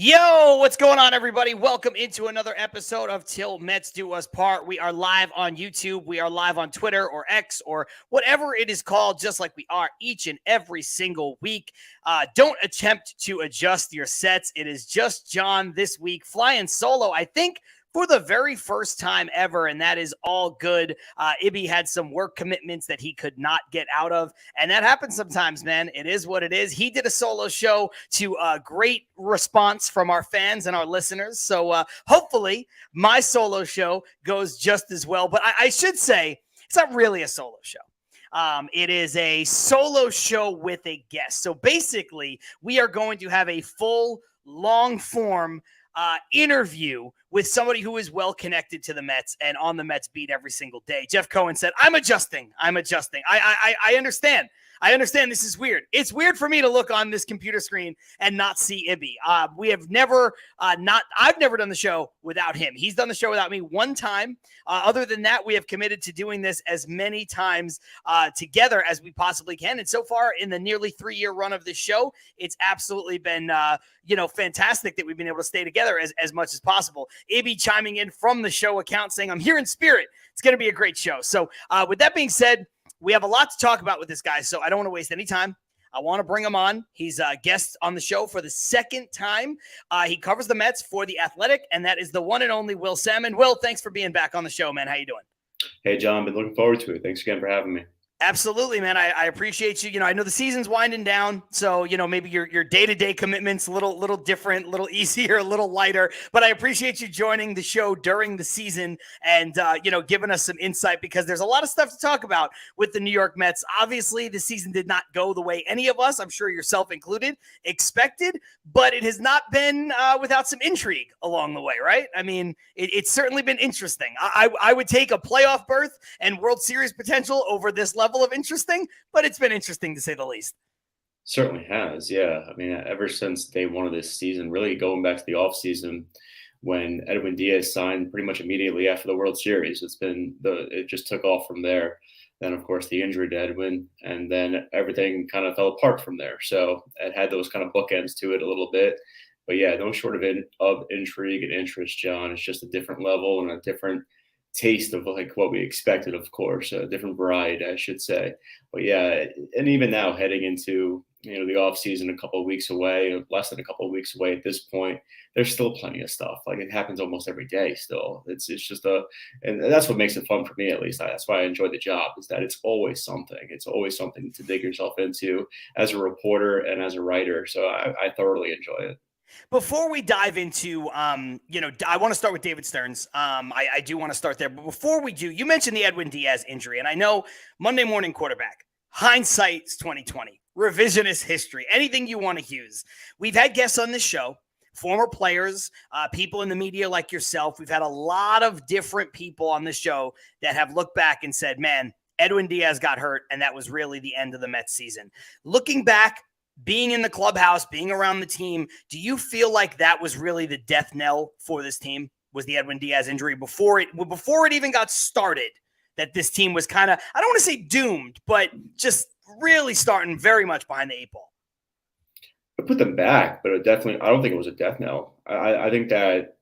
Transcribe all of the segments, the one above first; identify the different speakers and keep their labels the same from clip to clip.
Speaker 1: Yo, what's going on, everybody? Welcome into another episode of Till Mets Do Us Part. We are live on YouTube. We are live on Twitter or X or whatever it is called, just like we are each and every single week. Don't attempt to adjust your sets. It is just John this week, flying solo, I think, for the very first time ever, and that is all good. Ibby had some work commitments that he could not get out of, and that happens sometimes, man. It is what it is. He did a solo show to a great response from our fans and our listeners, so hopefully my solo show goes just as well. But I should say, it's not really a solo show. It is a solo show with a guest. So basically, we are going to have a full, long-form interview with somebody who is well connected to the Mets and on the Mets beat every single day. Jeff Cohen said, I'm adjusting. I understand. I understand this is weird. It's weird for me to look on this computer screen and not see Ibby. I've never done the show without him. He's done the show without me one time. Other than that, we have committed to doing this as many times together as we possibly can. And so far in the nearly 3-year run of this show, it's absolutely been, fantastic that we've been able to stay together as much as possible. Ibby chiming in from the show account saying, I'm here in spirit. It's going to be a great show. So with that being said, we have a lot to talk about with this guy, so I don't want to waste any time. I want to bring him on. He's a guest on the show for the second time. He covers the Mets for The Athletic, and that is the one and only Will Sammon. Will, thanks for being back on the show, man. How you doing?
Speaker 2: Hey, John, been looking forward to it. Thanks again for having me.
Speaker 1: Absolutely, man. I appreciate you. I know the season's winding down, so maybe your day-to-day commitments a little different, a little easier, a little lighter. But I appreciate you joining the show during the season and giving us some insight, because there's a lot of stuff to talk about with the New York Mets. Obviously, the season did not go the way any of us, I'm sure yourself included, expected, but it has not been without some intrigue along the way, right? I mean, it's certainly been interesting. I would take a playoff berth and World Series potential over this level of interesting, but it's been interesting to say the least.
Speaker 2: Certainly has, yeah. I mean, ever since day one of this season, really going back to the offseason when Edwin Diaz signed pretty much immediately after the World Series, it just took off from there. Then, of course, the injury to Edwin, and then everything kind of fell apart from there. So it had those kind of bookends to it a little bit. But yeah, no short of intrigue and interest, John. It's just a different level and a different taste of like what we expected, of course, a different variety, I should say. But yeah, and even now heading into the off season, a couple of weeks away, less than a couple of weeks away at this point, there's still plenty of stuff. Like, it happens almost every day still. It's just and that's what makes it fun for me, at least. That's why I enjoy the job, is that it's always something. It's always something to dig yourself into as a reporter and as a writer. So I thoroughly enjoy it.
Speaker 1: Before we dive into, I want to start with David Stearns. I do want to start there. But before we do, you mentioned the Edwin Diaz injury. And I know Monday morning quarterback, hindsight's 2020, revisionist history, anything you want to use. We've had guests on this show, former players, people in the media like yourself. We've had a lot of different people on this show that have looked back and said, man, Edwin Diaz got hurt, and that was really the end of the Mets season. Looking back, being in the clubhouse, being around the team, do you feel like that was really the death knell for this team, was the Edwin Diaz injury before it even got started, that this team was kind of, I don't want to say doomed, but just really starting very much behind the 8-ball?
Speaker 2: I put them back, but I don't think it was a death knell. I think that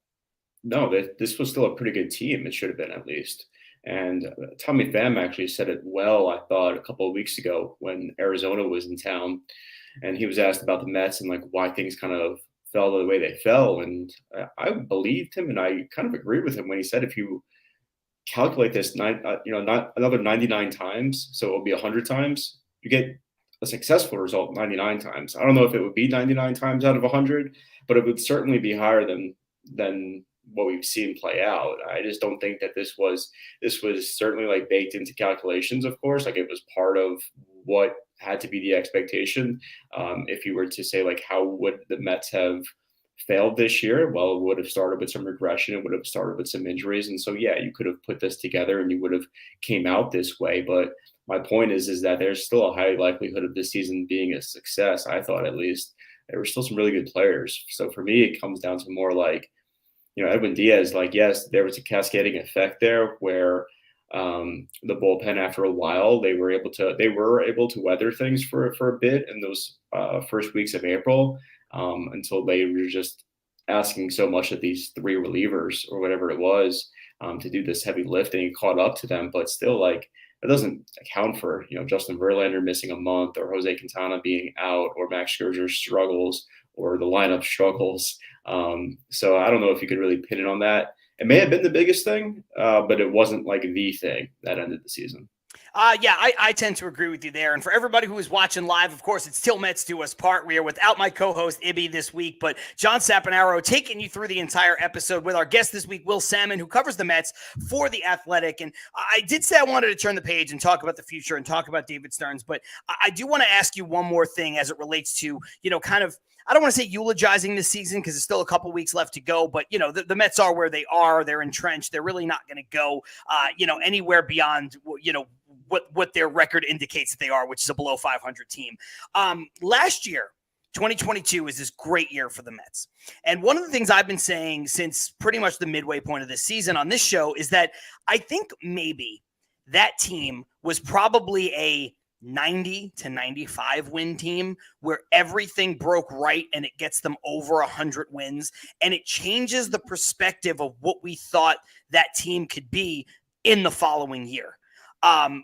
Speaker 2: this was still a pretty good team. It should have been, at least. And Tommy Pham actually said it well, I thought, a couple of weeks ago when Arizona was in town. And he was asked about the Mets and like why things kind of fell the way they fell. And I believed him, and I kind of agreed with him when he said, if you calculate this, not another 99 times, so it'll be 100 times, you get a successful result 99 times. I don't know if it would be 99 times out of 100, but it would certainly be higher than what we've seen play out. I just don't think that this was certainly like baked into calculations, of course. Like, it was part of what had to be the expectation. If you were to say, like, how would the Mets have failed this year? Well, it would have started with some regression. It would have started with some injuries. And so, yeah, you could have put this together and you would have came out this way. But my point is that there's still a high likelihood of this season being a success. I thought, at least, there were still some really good players. So for me, it comes down to more like, Edwin Diaz, like, yes, there was a cascading effect there where the bullpen, after a while, they were able to weather things for a bit in those first weeks of April, until they were just asking so much of these three relievers or whatever it was to do this heavy lifting and caught up to them. But still, like, it doesn't account for, Justin Verlander missing a month, or Jose Quintana being out, or Max Scherzer's struggles, or the lineup struggles. So I don't know if you could really pin it on that. It may have been the biggest thing, but it wasn't like the thing that ended the season.
Speaker 1: Yeah, I tend to agree with you there. And for everybody who is watching live, of course, it's Till Mets Do Us Part. We are without my co-host, Ibby, this week, but John Saponaro taking you through the entire episode with our guest this week, Will Sammon, who covers the Mets for The Athletic. And I did say I wanted to turn the page and talk about the future and talk about David Stearns, but I do want to ask you one more thing as it relates to, kind of, I don't want to say eulogizing this season because there's still a couple weeks left to go, but the Mets are where they are. They're entrenched. They're really not going to go, anywhere beyond, what their record indicates that they are, which is a below 500 team. Last year, 2022 is this great year for the Mets. And one of the things I've been saying since pretty much the midway point of this season on this show is that I think maybe that team was probably a 90 to 95 win team where everything broke right and it gets them over 100 wins. And it changes the perspective of what we thought that team could be in the following year.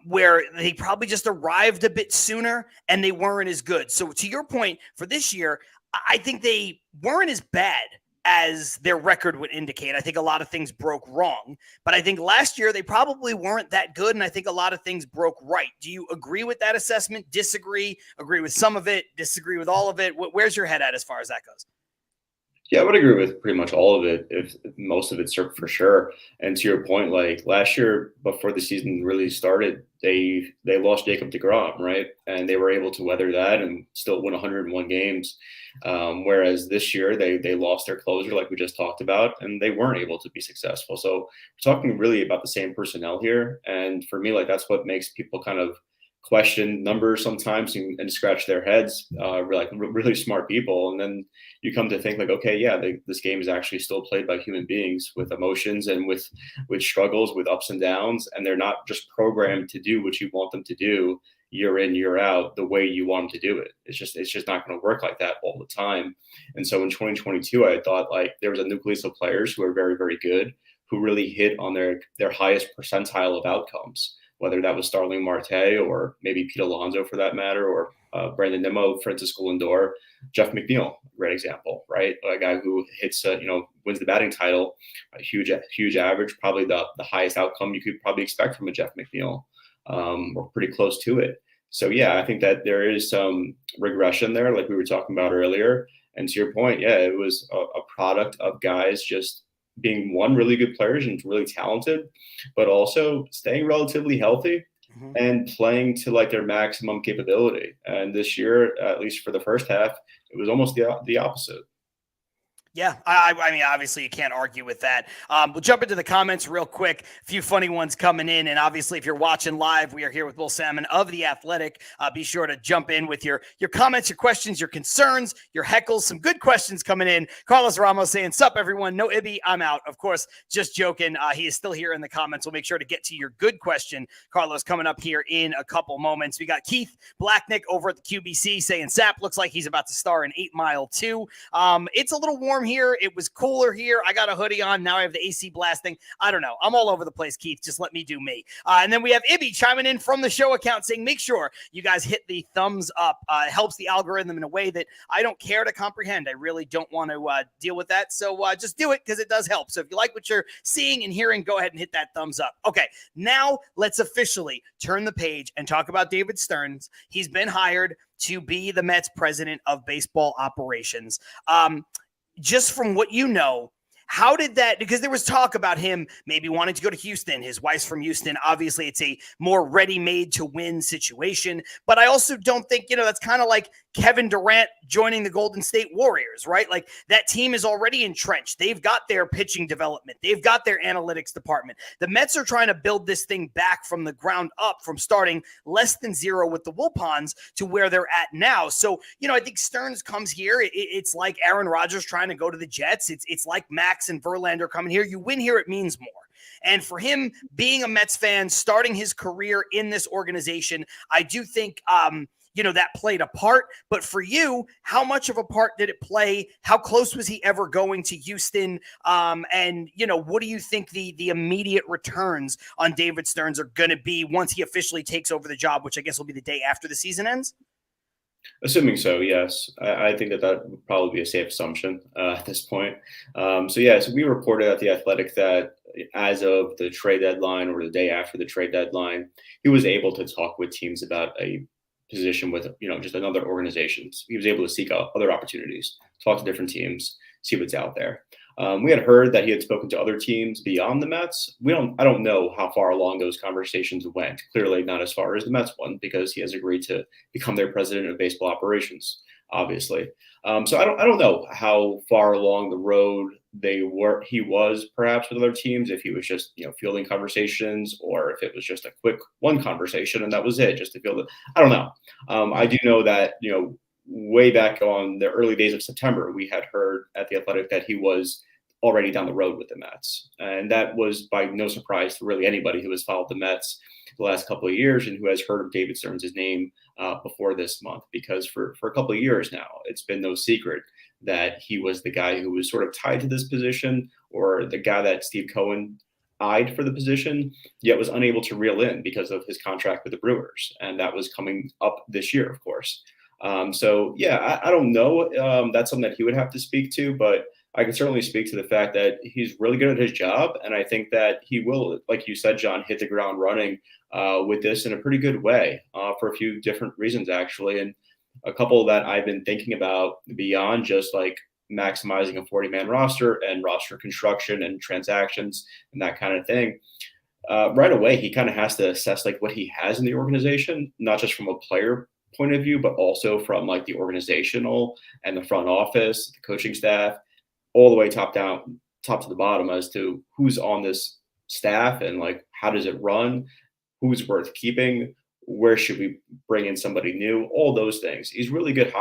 Speaker 1: Where they probably just arrived a bit sooner and they weren't as good. So to your point, for this year, I think they weren't as bad as their record would indicate. I think a lot of things broke wrong, but I think last year they probably weren't that good, and I think a lot of things broke right. Do you agree with that assessment? Disagree? Agree with some of it? Disagree with all of it? Where's your head at as far as that goes?
Speaker 2: Yeah, I would agree with pretty much all of it, if most of it's for sure. And to your point, like last year, before the season really started, they lost Jacob deGrom, right? And they were able to weather that and still win 101 games. Whereas this year, they lost their closer, like we just talked about, and they weren't able to be successful. So we're talking really about the same personnel here. And for me, like that's what makes people kind of question numbers sometimes and scratch their heads, really smart people. And then you come to think like, okay, yeah, this game is actually still played by human beings with emotions and with struggles, with ups and downs. And they're not just programmed to do what you want them to do year in, year out, the way you want them to do it. It's just not going to work like that all the time. And so in 2022, I thought like there was a nucleus of players who are very, very good, who really hit on their highest percentile of outcomes, whether that was Starling Marte or maybe Pete Alonso for that matter, or Brandon Nimmo, Francisco Lindor, Jeff McNeil, great example, right? A guy who hits, wins the batting title, a huge average, probably the highest outcome you could probably expect from a Jeff McNeil, or pretty close to it. So yeah, I think that there is some regression there, like we were talking about earlier. And to your point, yeah, it was a product of guys just being one, really good players and really talented, but also staying relatively healthy and playing to like their maximum capability. And this year, at least for the first half, it was almost the opposite.
Speaker 1: Yeah, I mean, obviously you can't argue with that. We'll jump into the comments real quick. A few funny ones coming in. And obviously, if you're watching live, we are here with Will Sammon of The Athletic. Be sure to jump in with your comments, your questions, your concerns, your heckles. Some good questions coming in. Carlos Ramos saying, sup, everyone. No Ibby, I'm out. Of course, just joking. He is still here in the comments. We'll make sure to get to your good question, Carlos, coming up here in a couple moments. We got Keith Blacknick over at the QBC saying, Sap looks like he's about to star in 8 Mile 2. It's a little warm here. It was cooler here. I got a hoodie on. Now I have the AC blasting. I don't know. I'm all over the place, Keith. Just let me do me. And then we have Ibby chiming in from the show account saying, make sure you guys hit the thumbs up. It helps the algorithm in a way that I don't care to comprehend. I really don't want to deal with that. So just do it because it does help. So if you like what you're seeing and hearing, go ahead and hit that thumbs up. Okay, now let's officially turn the page and talk about David Stearns. He's been hired to be the Mets president of baseball operations. Just from what you know, how did that, because there was talk about him maybe wanting to go to Houston. His wife's from Houston. Obviously, it's a more ready-made to win situation. But I also don't think, that's kind of like Kevin Durant joining the Golden State Warriors, right? Like that team is already entrenched. They've got their pitching development. They've got their analytics department. The Mets are trying to build this thing back from the ground up, from starting less than zero with the Wilpons to where they're at now. So, I think Stearns comes here. It's like Aaron Rodgers trying to go to the Jets. It's like Max and Verlander coming here. You win here, it means more. And for him being a Mets fan, starting his career in this organization, I do think, that played a part. But for you, how much of a part did it play? How close was he ever going to Houston? And what do you think the immediate returns on David Stearns are going to be once he officially takes over the job, which I guess will be the day after the season ends?
Speaker 2: Assuming so, yes. I think that would probably be a safe assumption at this point. So we reported at The Athletic that as of the trade deadline or the day after the trade deadline, he was able to talk with teams about a position with, just another organization. He was able to seek out other opportunities, talk to different teams, see what's out there. We had heard that he had spoken to other teams beyond the Mets. I don't know how far along those conversations went. Clearly not as far as the Mets one, because he has agreed to become their president of baseball operations, obviously. So I don't know how far along the road he was perhaps with other teams, if he was just, fielding conversations, or if it was just a quick one conversation and that was it, just to field it. I don't know. I do know that, way back on the early days of September, we had heard at The Athletic that he was already down the road with the Mets. And that was by no surprise to really anybody who has followed the Mets the last couple of years and who has heard of David Stearns' name before this month, because for a couple of years now, it's been no secret that he was the guy who was sort of tied to this position, or the guy that Steve Cohen eyed for the position, yet was unable to reel in because of his contract with the Brewers. And that was coming up this year, of course. I don't know. That's something that he would have to speak to, but I can certainly speak to the fact that he's really good at his job. And I think that he will, like you said, John, hit the ground running with this in a pretty good way for a few different reasons, actually. And a couple that I've been thinking about beyond just like maximizing a 40-man roster and roster construction and transactions and that kind of thing. Right away, he kind of has to assess like what he has in the organization, not just from a player point of view, but also from like the organizational and the front office, the coaching staff, all the way top to the bottom, as to who's on this staff and like how does it run, who's worth keeping, where should we bring in somebody new, all those things. He's really good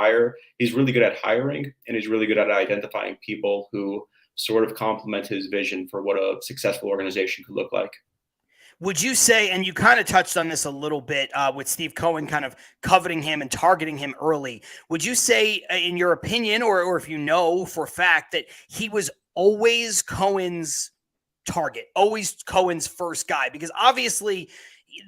Speaker 2: He's really good at hiring, and he's really good at identifying people who sort of complement his vision for what a successful organization could look like.
Speaker 1: Would you say, and you kind of touched on this a little bit with Steve Cohen kind of coveting him and targeting him early, would you say, in your opinion, or if you know for a fact, that he was always Cohen's target, always Cohen's first guy? Because obviously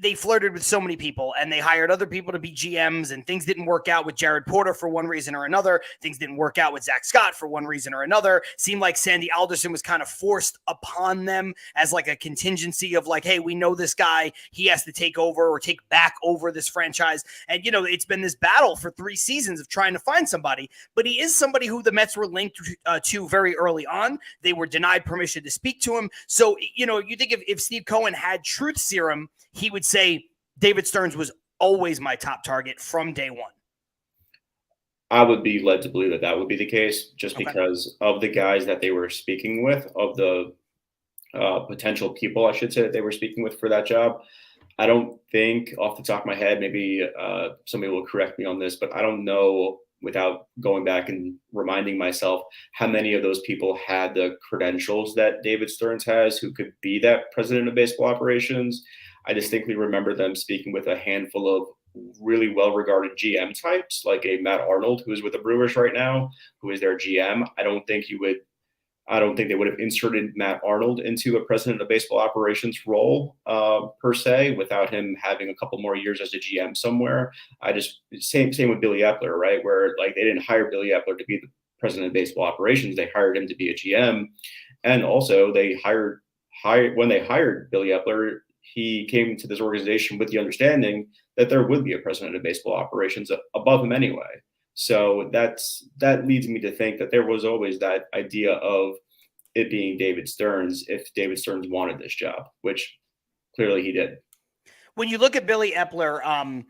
Speaker 1: they flirted with so many people and they hired other people to be GMs, and things didn't work out with Jared Porter for one reason or another. Things didn't work out with Zach Scott for one reason or another. Seemed like Sandy Alderson was kind of forced upon them as like a contingency of like, hey, we know this guy, he has to take over or take back over this franchise. And, it's been this battle for 3 seasons of trying to find somebody, but he is somebody who the Mets were linked to very early on. They were denied permission to speak to him. So, you think if Steve Cohen had truth serum, he would say David Stearns was always my top target from day one.
Speaker 2: I would be led to believe that would be the case, just because of the guys that they were speaking with, of the potential people, I should say, that they were speaking with for that job. I don't think off the top of my head, maybe somebody will correct me on this, but I don't know, without going back and reminding myself, how many of those people had the credentials that David Stearns has, who could be that president of baseball operations. I distinctly remember them speaking with a handful of really well-regarded GM types, like a Matt Arnold, who is with the Brewers right now, who is their GM. I don't think they would have inserted Matt Arnold into a president of baseball operations role per se, without him having a couple more years as a GM somewhere. Same with Billy Epler, right? Where like they didn't hire Billy Epler to be the president of baseball operations. They hired him to be a GM. And also when they hired Billy Epler, he came to this organization with the understanding that there would be a president of baseball operations above him anyway. So that leads me to think that there was always that idea of it being David Stearns if David Stearns wanted this job, which clearly he did.
Speaker 1: When you look at Billy Epler,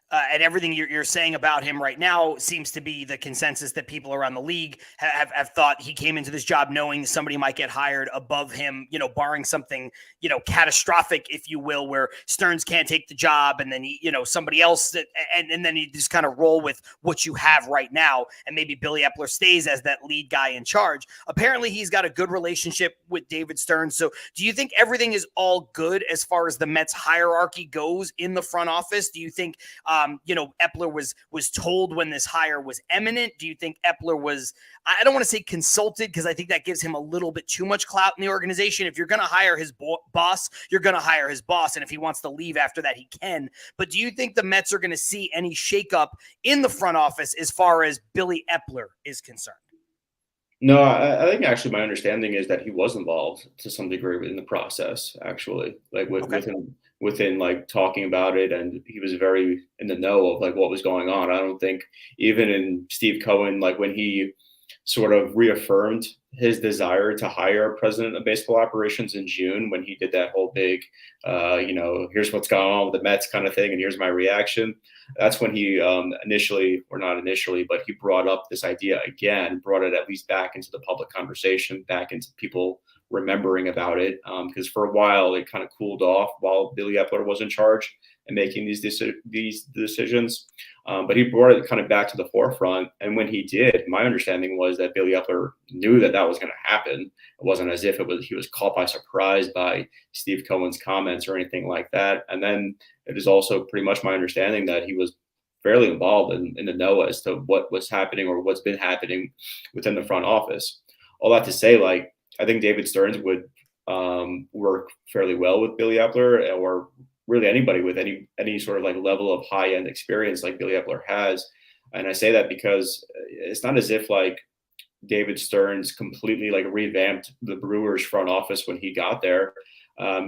Speaker 1: and everything you're saying about him right now seems to be the consensus that people around the league have thought he came into this job knowing somebody might get hired above him, barring something, catastrophic, if you will, where Stearns can't take the job and then somebody else, and then you just kind of roll with what you have right now. And maybe Billy Epler stays as that lead guy in charge. Apparently he's got a good relationship with David Stearns. So do you think everything is all good as far as the Mets hierarchy goes in the front office? Do you think, Epler was told when this hire was imminent? Do you think Epler was, I don't want to say consulted, because I think that gives him a little bit too much clout in the organization. If you're going to hire his boss, you're going to hire his boss. And if he wants to leave after that, he can. But do you think the Mets are going to see any shakeup in the front office as far as Billy Epler is concerned?
Speaker 2: No, I think actually my understanding is that he was involved to some degree in the process, actually, like within like talking about it, and he was very in the know of like what was going on. I don't think even in Steve Cohen, like when he sort of reaffirmed his desire to hire a president of baseball operations in June, when he did that whole big, here's what's going on with the Mets kind of thing, and here's my reaction. That's when he not initially, but he brought up this idea again, brought it at least back into the public conversation, back into people remembering about it. Because for a while it kind of cooled off while Billy Epler was in charge and making these decisions. But he brought it kind of back to the forefront. And when he did, my understanding was that Billy Epler knew that was going to happen. It wasn't as if he was caught by surprise by Steve Cohen's comments or anything like that. And then it is also pretty much my understanding that he was fairly involved in the know as to what was happening or what's been happening within the front office. All that to say, like, I think David Stearns would work fairly well with Billy Epler, or really anybody with any sort of like level of high end experience like Billy Epler has. And I say that because it's not as if like David Stearns completely like revamped the Brewers front office when he got there.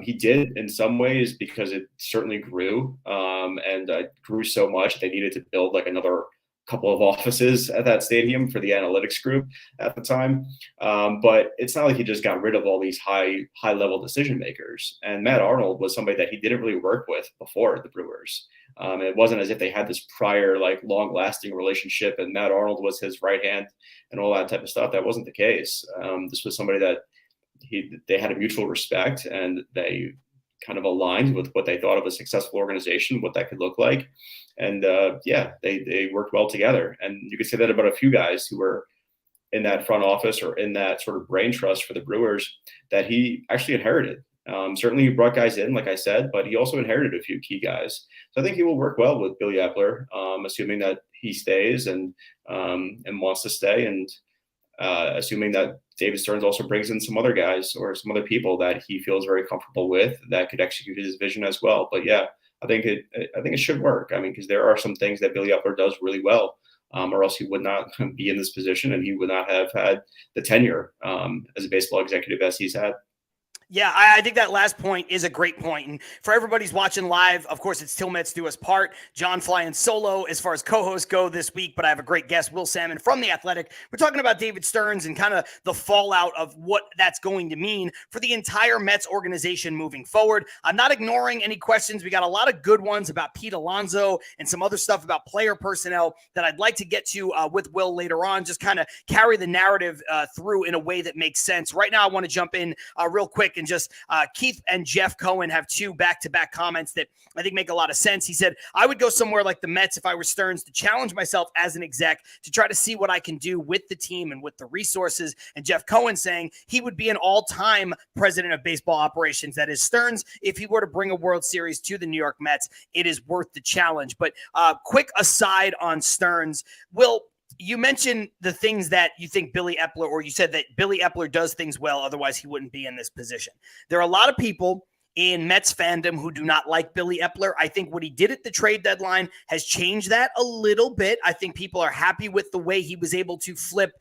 Speaker 2: He did in some ways, because it certainly grew and grew so much they needed to build like another couple of offices at that stadium for the analytics group at the time. But it's not like he just got rid of all these high level decision makers. And Matt Arnold was somebody that he didn't really work with before the Brewers. It wasn't as if they had this prior like long lasting relationship and Matt Arnold was his right hand and all that type of stuff. That wasn't the case. This was somebody that they had a mutual respect, and they kind of aligned with what they thought of a successful organization, what that could look like. And they worked well together. And you could say that about a few guys who were in that front office or in that sort of brain trust for the Brewers that he actually inherited. Certainly he brought guys in, like I said, but he also inherited a few key guys. So I think he will work well with Billy Epler, assuming that he stays and wants to stay, and assuming that David Stearns also brings in some other guys or some other people that he feels very comfortable with that could execute his vision as well. But yeah, I think it should work. I mean, because there are some things that Billy Epler does really well, or else he would not be in this position and he would not have had the tenure as a baseball executive as he's had.
Speaker 1: Yeah, I think that last point is a great point. And for everybody's watching live, of course, it's Till Mets Do Us Part. John flying solo as far as co-hosts go this week, but I have a great guest, Will Sammon from The Athletic. We're talking about David Stearns and kind of the fallout of what that's going to mean for the entire Mets organization moving forward. I'm not ignoring any questions. We got a lot of good ones about Pete Alonso and some other stuff about player personnel that I'd like to get to with Will later on, just kind of carry the narrative through in a way that makes sense. Right now, I want to jump in real quick and just Keith and Jeff Cohen have two back-to-back comments that I think make a lot of sense. He said, I would go somewhere like the Mets if I were Stearns to challenge myself as an exec to try to see what I can do with the team and with the resources. And Jeff Cohen saying he would be an all-time president of baseball operations. That is Stearns. If he were to bring a World Series to the New York Mets, it is worth the challenge. But quick aside on Stearns, Will, you mentioned the things that you think Billy Epler, or you said that Billy Epler does things well, otherwise he wouldn't be in this position. There are a lot of people in Mets fandom who do not like Billy Epler. I think what he did at the trade deadline has changed that a little bit. I think people are happy with the way he was able to flip,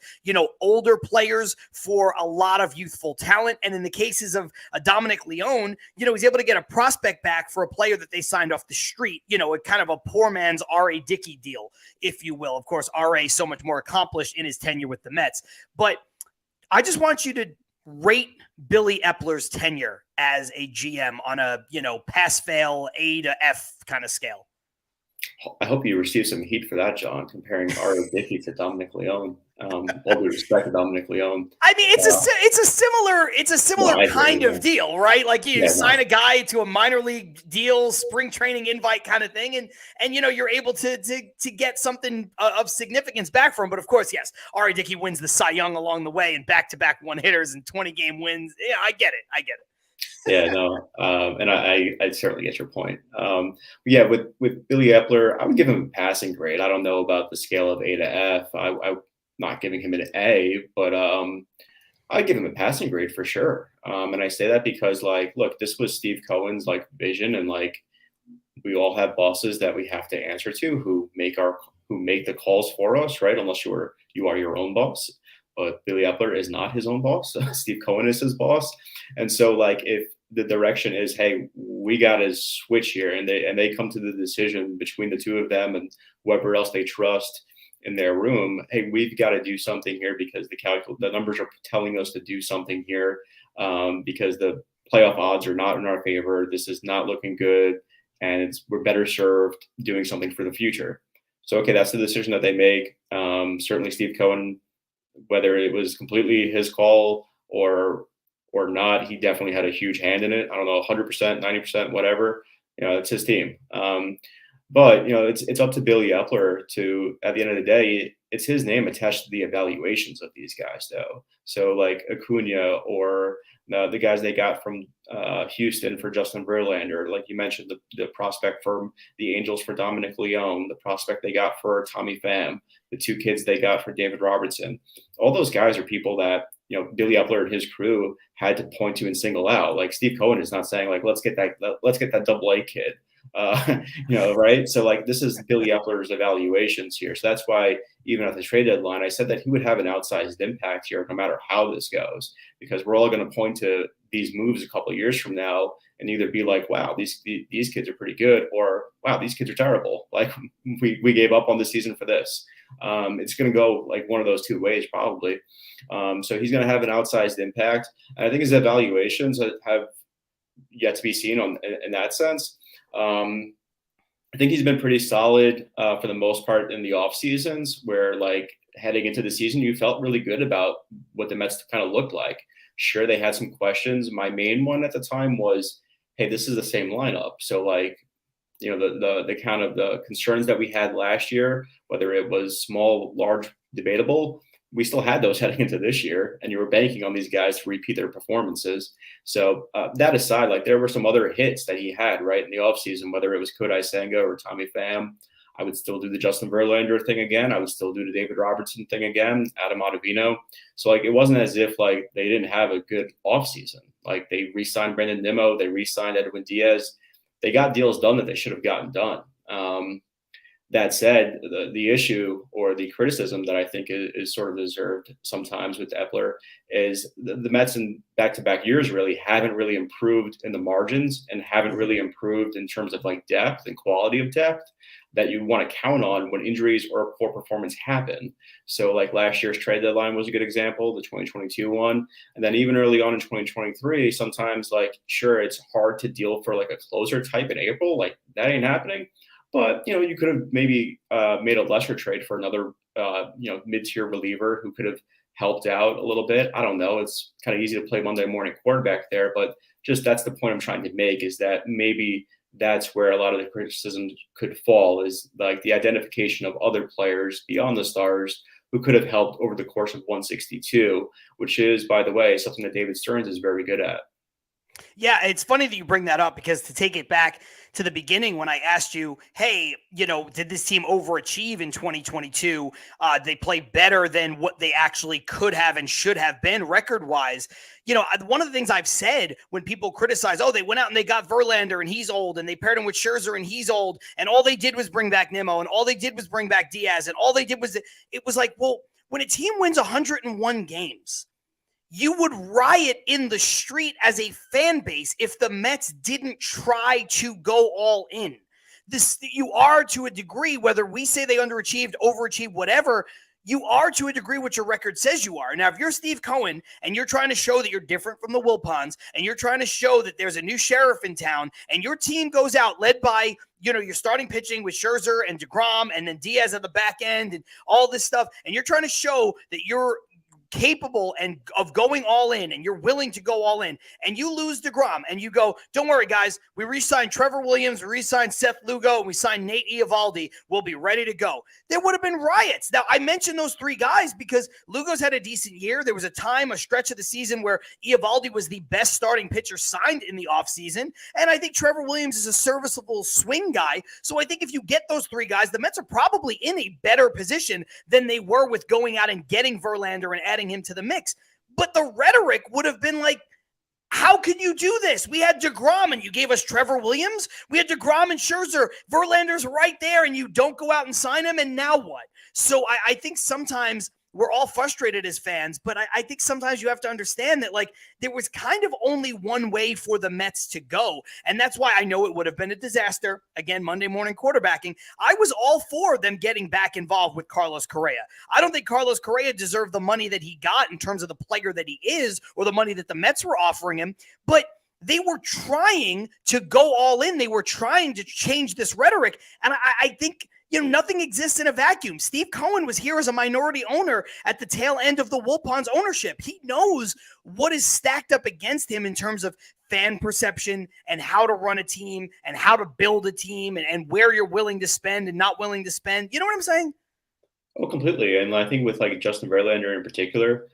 Speaker 1: older players for a lot of youthful talent. And in the cases of Dominic Leone, he's able to get a prospect back for a player that they signed off the street, a kind of a poor man's R.A. Dickey deal, if you will. Of course, R.A. so much more accomplished in his tenure with the Mets. But I just want you to rate Billy Epler's tenure as a GM on a, pass-fail A to F kind of scale.
Speaker 2: I hope you receive some heat for that, John, comparing R.A. Dickey to Dominic Leone. All due respect to Dominic Leone.
Speaker 1: I mean, it's a similar kind of deal, right? Like you sign a guy to a minor league deal, spring training invite kind of thing, and you're able to get something of significance back from him. But of course, yes, R.A. Dickey wins the Cy Young along the way and back-to-back one hitters and 20-game wins. Yeah, I get it.
Speaker 2: Yeah, no, and I certainly get your point. Yeah, with Billy Epler, I would give him a passing grade. I don't know about the scale of A to F. I'm not giving him an A, but I'd give him a passing grade for sure. And I say that because, like, look, this was Steve Cohen's like vision, and like we all have bosses that we have to answer to who make the calls for us, right? Unless you are your own boss. But Billy Epler is not his own boss. Steve Cohen is his boss. And so like if the direction is, hey, we got to switch here, and they come to the decision between the two of them and whoever else they trust in their room, hey, we've got to do something here because the numbers are telling us to do something here, because the playoff odds are not in our favor. This is not looking good, and we're better served doing something for the future. So, okay, that's the decision that they make. Certainly, Steve Cohen, whether it was completely his call or not, he definitely had a huge hand in it. I don't know, 100%, 90%, whatever. It's his team. But it's up to Billy Epler to, at the end of the day, it's his name attached to the evaluations of these guys, though. So like Acuna or the guys they got from Houston for Justin Verlander, like you mentioned, the prospect for the Angels for Dominic Leone, the prospect they got for Tommy Pham, the two kids they got for David Robertson. All those guys are people that Billy Epler and his crew had to point to and single out. Like Steve Cohen is not saying like let's get that double A kid. Right? So like this is Billy Epler's evaluations here. So that's why even at the trade deadline, I said that he would have an outsized impact here, no matter how this goes, because we're all going to point to these moves a couple of years from now and either be like, wow, these kids are pretty good, or wow, these kids are terrible. Like we gave up on the season for this. It's going to go like one of those two ways probably. So he's going to have an outsized impact. And I think his evaluations have yet to be seen in that sense. I think he's been pretty solid for the most part in the off seasons, where like heading into the season, you felt really good about what the Mets kind of looked like. Sure, they had some questions. My main one at the time was, hey, this is the same lineup. So like, the kind of the concerns that we had last year, whether it was small, large, debatable, we still had those heading into this year, and you were banking on these guys to repeat their performances. So that aside, like there were some other hits that he had right in the offseason, whether it was Kodai Senga or Tommy Pham. I would still do the Justin Verlander thing again. I would still do the David Robertson thing again, Adam Ottavino. So like it wasn't as if like they didn't have a good offseason. Like they re-signed Brandon Nimmo, they re-signed Edwin Diaz. They got deals done that they should have gotten done. That said, the issue or the criticism that I think is sort of deserved sometimes with Epler is the Mets in back-to-back years really haven't really improved in the margins and haven't really improved in terms of like depth and quality of depth that you want to count on when injuries or poor performance happen. So like last year's trade deadline was a good example, the 2022 one. And then even early on in 2023, sometimes like, sure, it's hard to deal for like a closer type in April. Like that ain't happening. But, you could have maybe made a lesser trade for another, mid-tier reliever who could have helped out a little bit. I don't know. It's kind of easy to play Monday morning quarterback there, but just that's the point I'm trying to make, is that maybe that's where a lot of the criticism could fall, is like the identification of other players beyond the stars who could have helped over the course of 162, which is, by the way, something that David Stearns is very good at.
Speaker 1: Yeah, it's funny that you bring that up, because to take it back to the beginning when I asked you, hey, did this team overachieve in 2022? They play better than what they actually could have and should have been record-wise. One of the things I've said when people criticize, oh, they went out and they got Verlander and he's old, and they paired him with Scherzer and he's old, and all they did was bring back Nimmo, and all they did was bring back Diaz, and all they did was, it was like, well, when a team wins 101 games, you would riot in the street as a fan base if the Mets didn't try to go all in. You are, to a degree, whether we say they underachieved, overachieved, whatever, you are, to a degree, what your record says you are. Now, if you're Steve Cohen and you're trying to show that you're different from the Wilpons, and you're trying to show that there's a new sheriff in town, and your team goes out led by, you're starting pitching with Scherzer and DeGrom and then Diaz at the back end and all this stuff, and you're trying to show that you're capable and of going all in, and you're willing to go all in, and you lose DeGrom, and you go, don't worry, guys, we re-signed Trevor Williams, we re-signed Seth Lugo, and we signed Nate Eovaldi, we'll be ready to go. There would have been riots. Now, I mentioned those three guys because Lugo's had a decent year. There was a stretch of the season where Eovaldi was the best starting pitcher signed in the offseason, and I think Trevor Williams is a serviceable swing guy. So I think if you get those three guys, the Mets are probably in a better position than they were with going out and getting Verlander and adding him to the mix. But the rhetoric would have been like, how can you do this? We had DeGrom and you gave us Trevor Williams. We had DeGrom and Scherzer. Verlander's right there and you don't go out and sign him. And now what? So I think sometimes we're all frustrated as fans, but I think sometimes you have to understand that, like, there was kind of only one way for the Mets to go. And that's why I know it would have been a disaster. Again, Monday morning quarterbacking. I was all for them getting back involved with Carlos Correa. I don't think Carlos Correa deserved the money that he got in terms of the player that he is or the money that the Mets were offering him. But they were trying to go all in. They were trying to change this rhetoric. And I think, nothing exists in a vacuum. Steve Cohen was here as a minority owner at the tail end of the Wilpons ownership. He knows what is stacked up against him in terms of fan perception and how to run a team and how to build a team and where you're willing to spend and not willing to spend. You know what I'm saying?
Speaker 2: Oh, completely. And I think with like Justin Verlander in particular,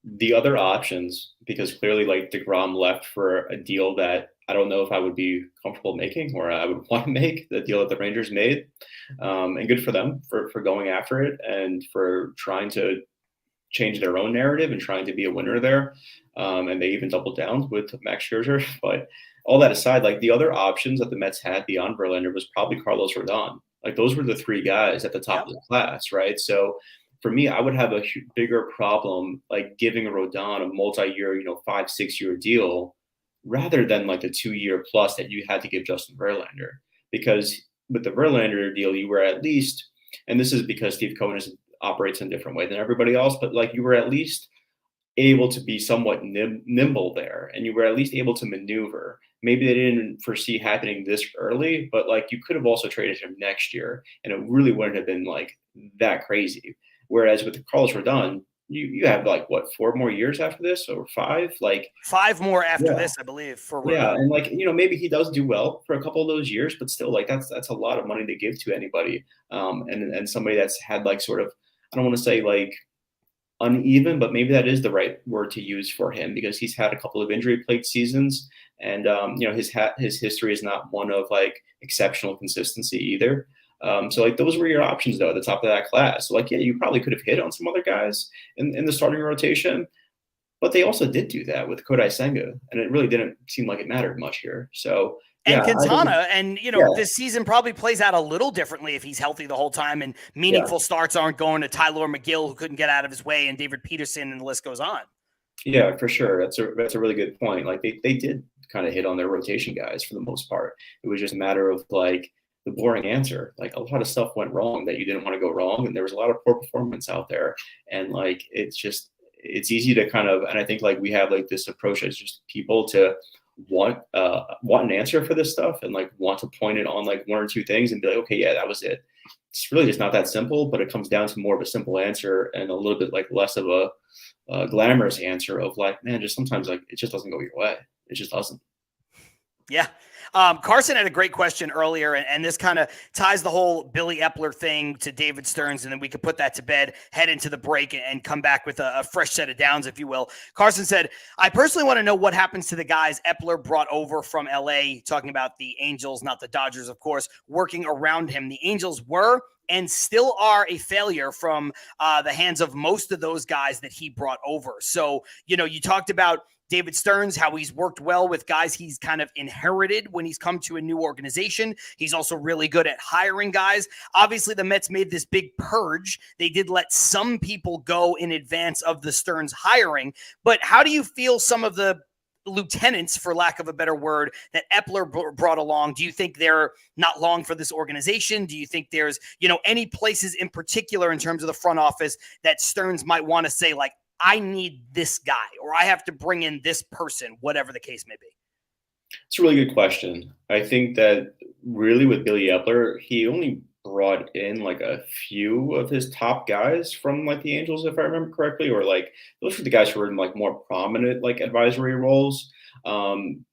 Speaker 2: the other options, because clearly like DeGrom left for a deal that I don't know if I would be comfortable making or I would want to make, the deal that the Rangers made. And good for them for going after it and for trying to change their own narrative and trying to be a winner there. And they even doubled down with Max Scherzer. But all that aside, like the other options that the Mets had beyond Verlander was probably Carlos Rodon. Like those were the three guys at the top of the class, right? So for me, I would have a bigger problem like giving Rodon a multi-year, 5-6 year deal rather than like the 2 year plus that you had to give Justin Verlander. Because with the Verlander deal, you were at least, and this is because Steve Cohen operates in a different way than everybody else, but like you were at least able to be somewhat nimble there, and you were at least able to maneuver. Maybe they didn't foresee happening this early, but like you could have also traded him next year, and it really wouldn't have been like that crazy. Whereas with Carlos Rodon, you have like what, 4 more years after this or 5? Like
Speaker 1: 5 more after this, I believe. For Rodon.
Speaker 2: Yeah, and like maybe he does do well for a couple of those years, but still, like that's a lot of money to give to anybody, and somebody that's had like sort of, I don't want to say like uneven, but maybe that is the right word to use for him because he's had a couple of injury-plagued seasons, and his history is not one of like exceptional consistency either. So like those were your options though at the top of that class. So like, yeah, you probably could have hit on some other guys in the starting rotation, but they also did do that with Kodai Senga, and it really didn't seem like it mattered much here. So
Speaker 1: and Quintana, this season probably plays out a little differently if he's healthy the whole time, and meaningful starts aren't going to Tyler McGill, who couldn't get out of his way, and David Peterson, and the list goes on.
Speaker 2: Yeah, for sure. That's a really good point. Like they did kind of hit on their rotation guys for the most part. It was just a matter of like the boring answer. Like a lot of stuff went wrong that you didn't want to go wrong, and there was a lot of poor performance out there. And like it's easy to kind of, and I think like we have like this approach as just people to want an answer for this stuff and like want to point it on like 1 or 2 things and be like, okay, yeah, that was it. It's really just not that simple, but it comes down to more of a simple answer and a little bit like less of a glamorous answer of like, man, just sometimes like it just doesn't go your way. It just doesn't.
Speaker 1: Yeah. Carson had a great question earlier, and this kind of ties the whole Billy Epler thing to David Stearns, and then we could put that to bed, head into the break, and come back with a fresh set of downs, if you will. Carson said, I personally want to know what happens to the guys Epler brought over from L.A., talking about the Angels, not the Dodgers, of course, working around him. The Angels were and still are a failure from the hands of most of those guys that he brought over. So, you talked about David Stearns, how he's worked well with guys he's kind of inherited when he's come to a new organization. He's also really good at hiring guys. Obviously, the Mets made this big purge. They did let some people go in advance of the Stearns hiring. But how do you feel some of the lieutenants, for lack of a better word, that Epler brought along? Do you think they're not long for this organization? Do you think there's, any places in particular in terms of the front office that Stearns might want to say, like, I need this guy, or I have to bring in this person, whatever the case may be?
Speaker 2: It's a really good question. I think that really with Billy Epler, he only brought in like a few of his top guys from like the Angels, if I remember correctly, or like those were the guys who were in like more prominent like advisory roles. Um,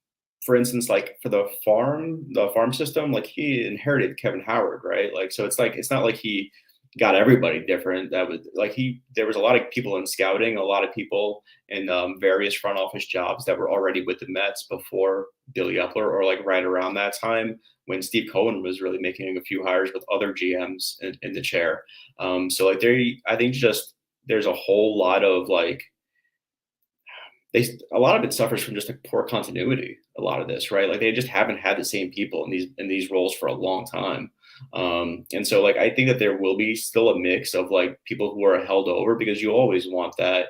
Speaker 2: for instance, like for the farm system, like he inherited Kevin Howard, right? Like, so it's like it's not like he got everybody different. That was like there was a lot of people in scouting, a lot of people in various front office jobs that were already with the Mets before Billy Epler, or like right around that time when Steve Cohen was really making a few hires with other GMs in the chair. So like I think just there's a whole lot of like a lot of it suffers from just like poor continuity. A lot of this, right? Like they just haven't had the same people in these roles for a long time. And so like I think that there will be still a mix of like people who are held over, because you always want that,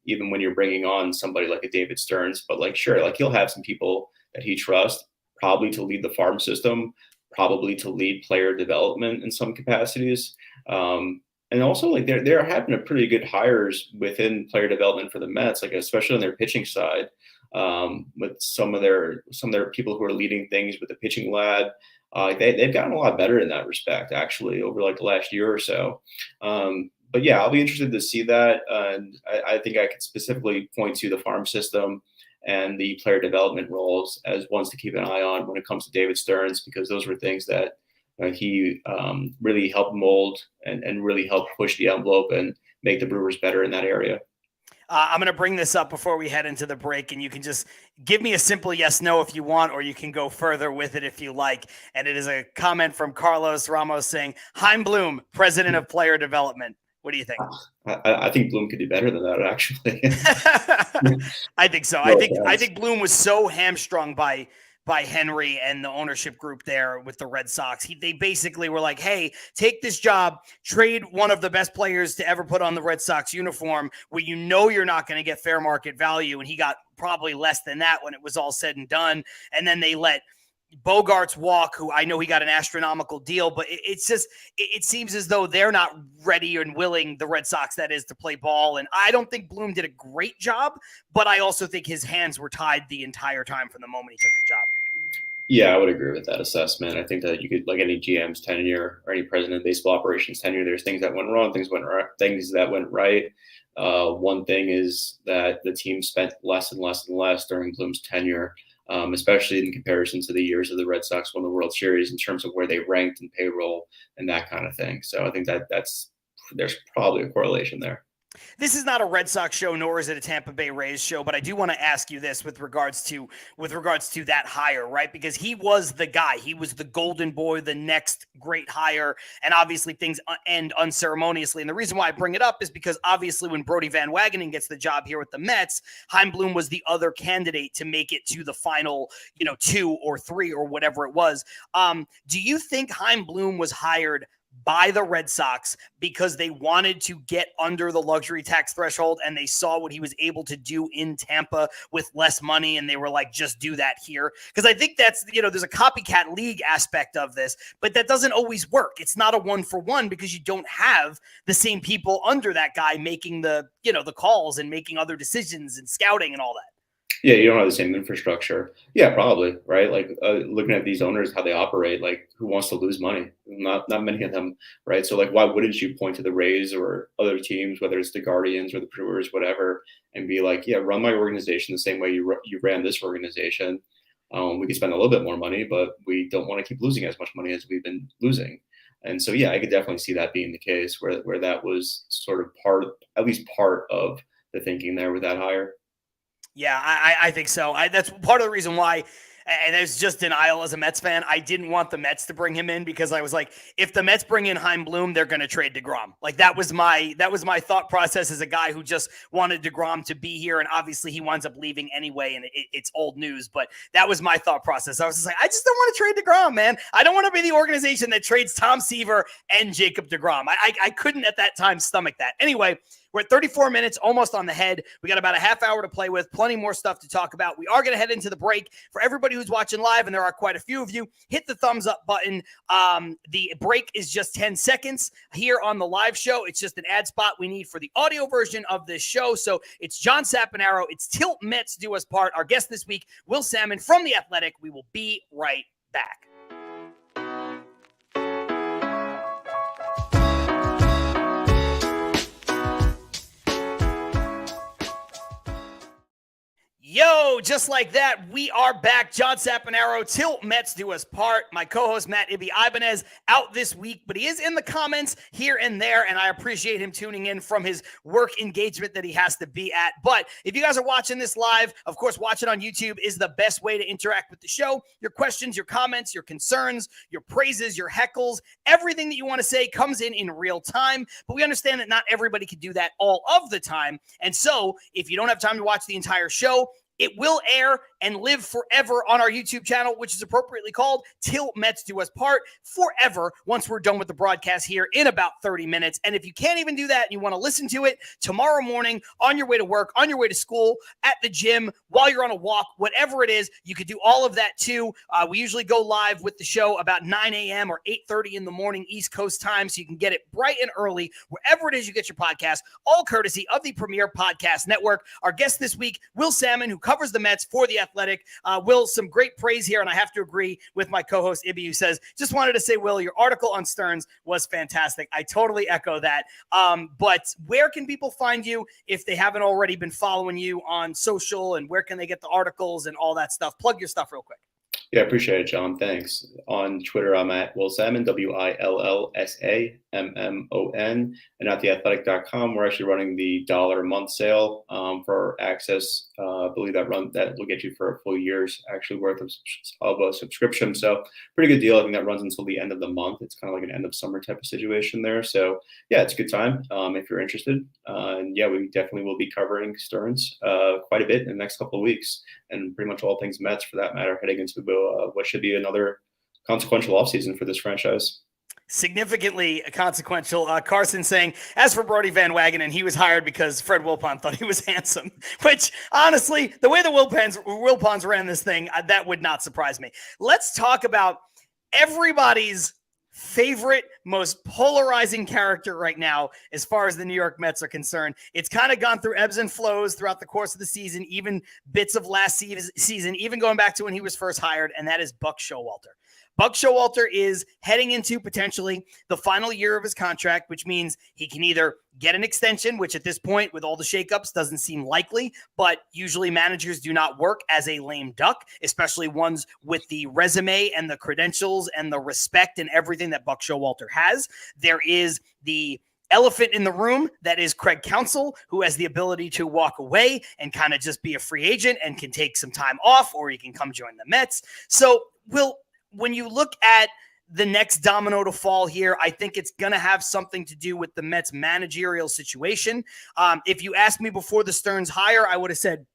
Speaker 2: even when you're bringing on somebody like a David Stearns. But like sure, like he'll have some people that he trusts, probably to lead the farm system, probably to lead player development in some capacities. And also, like there have been a pretty good hires within player development for the Mets, like especially on their pitching side, with some of their people who are leading things with the pitching lab. They've gotten a lot better in that respect, actually, over like the last year or so. But yeah, I'll be interested to see that, and I think I could specifically point to the farm system and the player development roles as ones to keep an eye on when it comes to David Stearns, because those were things that he really helped mold and really helped push the envelope and make the Brewers better in that area.
Speaker 1: I'm going to bring this up before we head into the break, and you can just give me a simple yes, no if you want, or you can go further with it if you like. And it is a comment from Carlos Ramos saying, Chaim Bloom, president of player development. What do you think?
Speaker 2: I think Bloom could do better than that, actually.
Speaker 1: I think so. I think Bloom was so hamstrung by Henry and the ownership group there with the Red Sox. They basically were like, hey, take this job, trade one of the best players to ever put on the Red Sox uniform where you know you're not going to get fair market value. And he got probably less than that when it was all said and done. And then they let Bogarts walk, who I know he got an astronomical deal, but it's just, it seems as though they're not ready and willing, the Red Sox, that is, to play ball. And I don't think Bloom did a great job, but I also think his hands were tied the entire time from the moment he took the job.
Speaker 2: Yeah, I would agree with that assessment. I think that you could, like any GM's tenure or any president of baseball operations tenure, there's things that went wrong, things that went right. One thing is that the team spent less and less and less during Bloom's tenure, especially in comparison to the years of the Red Sox won the World Series in terms of where they ranked in payroll and that kind of thing. So I think that there's probably a correlation there.
Speaker 1: This is not a Red Sox show, nor is it a Tampa Bay Rays show, but I do want to ask you this with regards to that hire, right? Because he was the guy. He was the golden boy, the next great hire, and obviously things end unceremoniously. And the reason why I bring it up is because obviously when Brodie Van Wagenen gets the job here with the Mets, Chaim Bloom was the other candidate to make it to the final, 2 or 3 or whatever it was. Do you think Chaim Bloom was hired by the Red Sox because they wanted to get under the luxury tax threshold and they saw what he was able to do in Tampa with less money and they were like, just do that here? Because I think that's, there's a copycat league aspect of this, but that doesn't always work. It's not a 1-for-1 because you don't have the same people under that guy making the calls and making other decisions and scouting and all that.
Speaker 2: Yeah, you don't have the same infrastructure. Yeah, probably, right? Like looking at these owners, how they operate, like who wants to lose money? Not many of them, right? So like, why wouldn't you point to the Rays or other teams, whether it's the Guardians or the Brewers, whatever, and be like, yeah, run my organization the same way you ran this organization. We could spend a little bit more money, but we don't want to keep losing as much money as we've been losing. And so, yeah, I could definitely see that being the case where that was sort of at least part of the thinking there with that hire.
Speaker 1: Yeah, I think so. That's part of the reason why, and there's just denial as a Mets fan. I didn't want the Mets to bring him in because I was like, if the Mets bring in Chaim Bloom, they're going to trade DeGrom. Like that was my thought process as a guy who just wanted DeGrom to be here, and obviously he winds up leaving anyway, and it's old news. But that was my thought process. I was just like, I just don't want to trade DeGrom, man. I don't want to be the organization that trades Tom Seaver and Jacob DeGrom. I couldn't at that time stomach that. Anyway. We're at 34 minutes, almost on the head. We got about a half hour to play with, plenty more stuff to talk about. We are going to head into the break. For everybody who's watching live, and there are quite a few of you, hit the thumbs up button. The break is just 10 seconds here on the live show. It's just an ad spot we need for the audio version of this show. So it's John Saponaro. It's Tilt Mets Do Us Part. Our guest this week, Will Sammon from The Athletic. We will be right back. Yo, just like that, we are back. John Saponaro, till Mets do us part. My co-host, Matt Ibanez, out this week, but he is in the comments here and there, and I appreciate him tuning in from his work engagement that he has to be at. But if you guys are watching this live, of course, watch it on YouTube is the best way to interact with the show. Your questions, your comments, your concerns, your praises, your heckles, everything that you want to say comes in real time. But we understand that not everybody can do that all of the time. And so if you don't have time to watch the entire show, it will air and live forever on our YouTube channel, which is appropriately called Till Mets Do Us Part, forever once we're done with the broadcast here in about 30 minutes. And if you can't even do that and you want to listen to it tomorrow morning on your way to work, on your way to school, at the gym, while you're on a walk, whatever it is, you could do all of that too. We usually go live with the show about 9 a.m. or 8:30 in the morning East Coast time, so you can get it bright and early wherever it is you get your podcast, all courtesy of the Premier Podcast Network. Our guest this week, Will Sammon, who covers the Mets for The Athletic. Will, some great praise here, and I have to agree with my co-host, Ibby, who says, just wanted to say, Will, your article on Stearns was fantastic. I totally echo that. But where can people find you if they haven't already been following you on social, and where can they get the articles and all that stuff? Plug your stuff real quick.
Speaker 2: Yeah, appreciate it, John. Thanks. On Twitter, I'm at Will Sammon, WILLSAMMON, and at theathletic.com. We're actually running the $1 a month sale for access. I believe that will get you for a full year's actually worth of a subscription. So pretty good deal. I think that runs until the end of the month. It's kind of like an end of summer type of situation there. So yeah, it's a good time if you're interested. And yeah, we definitely will be covering Stearns quite a bit in the next couple of weeks, and pretty much all things Mets for that matter, heading into what should be another consequential offseason for this franchise.
Speaker 1: Significantly consequential. Carson saying, as for Brody Van Wagenen, he was hired because Fred Wilpon thought he was handsome, which honestly, the way the Wilpons ran this thing, that would not surprise me. Let's talk about everybody's favorite, most polarizing character right now as far as the New York Mets are concerned. It's kind of gone through ebbs and flows throughout the course of the season, even bits of last season, even going back to when he was first hired, and that is Buck Showalter. Buck Showalter is heading into potentially the final year of his contract, which means he can either get an extension, which at this point, with all the shakeups, doesn't seem likely, but usually managers do not work as a lame duck, especially ones with the resume and the credentials and the respect and everything that Buck Showalter has. There is the elephant in the room that is Craig Counsell, who has the ability to walk away and kind of just be a free agent and can take some time off, or he can come join the Mets. So, when you look at the next domino to fall here, I think it's going to have something to do with the Mets managerial situation. If you asked me before the Stearns hire, I would have said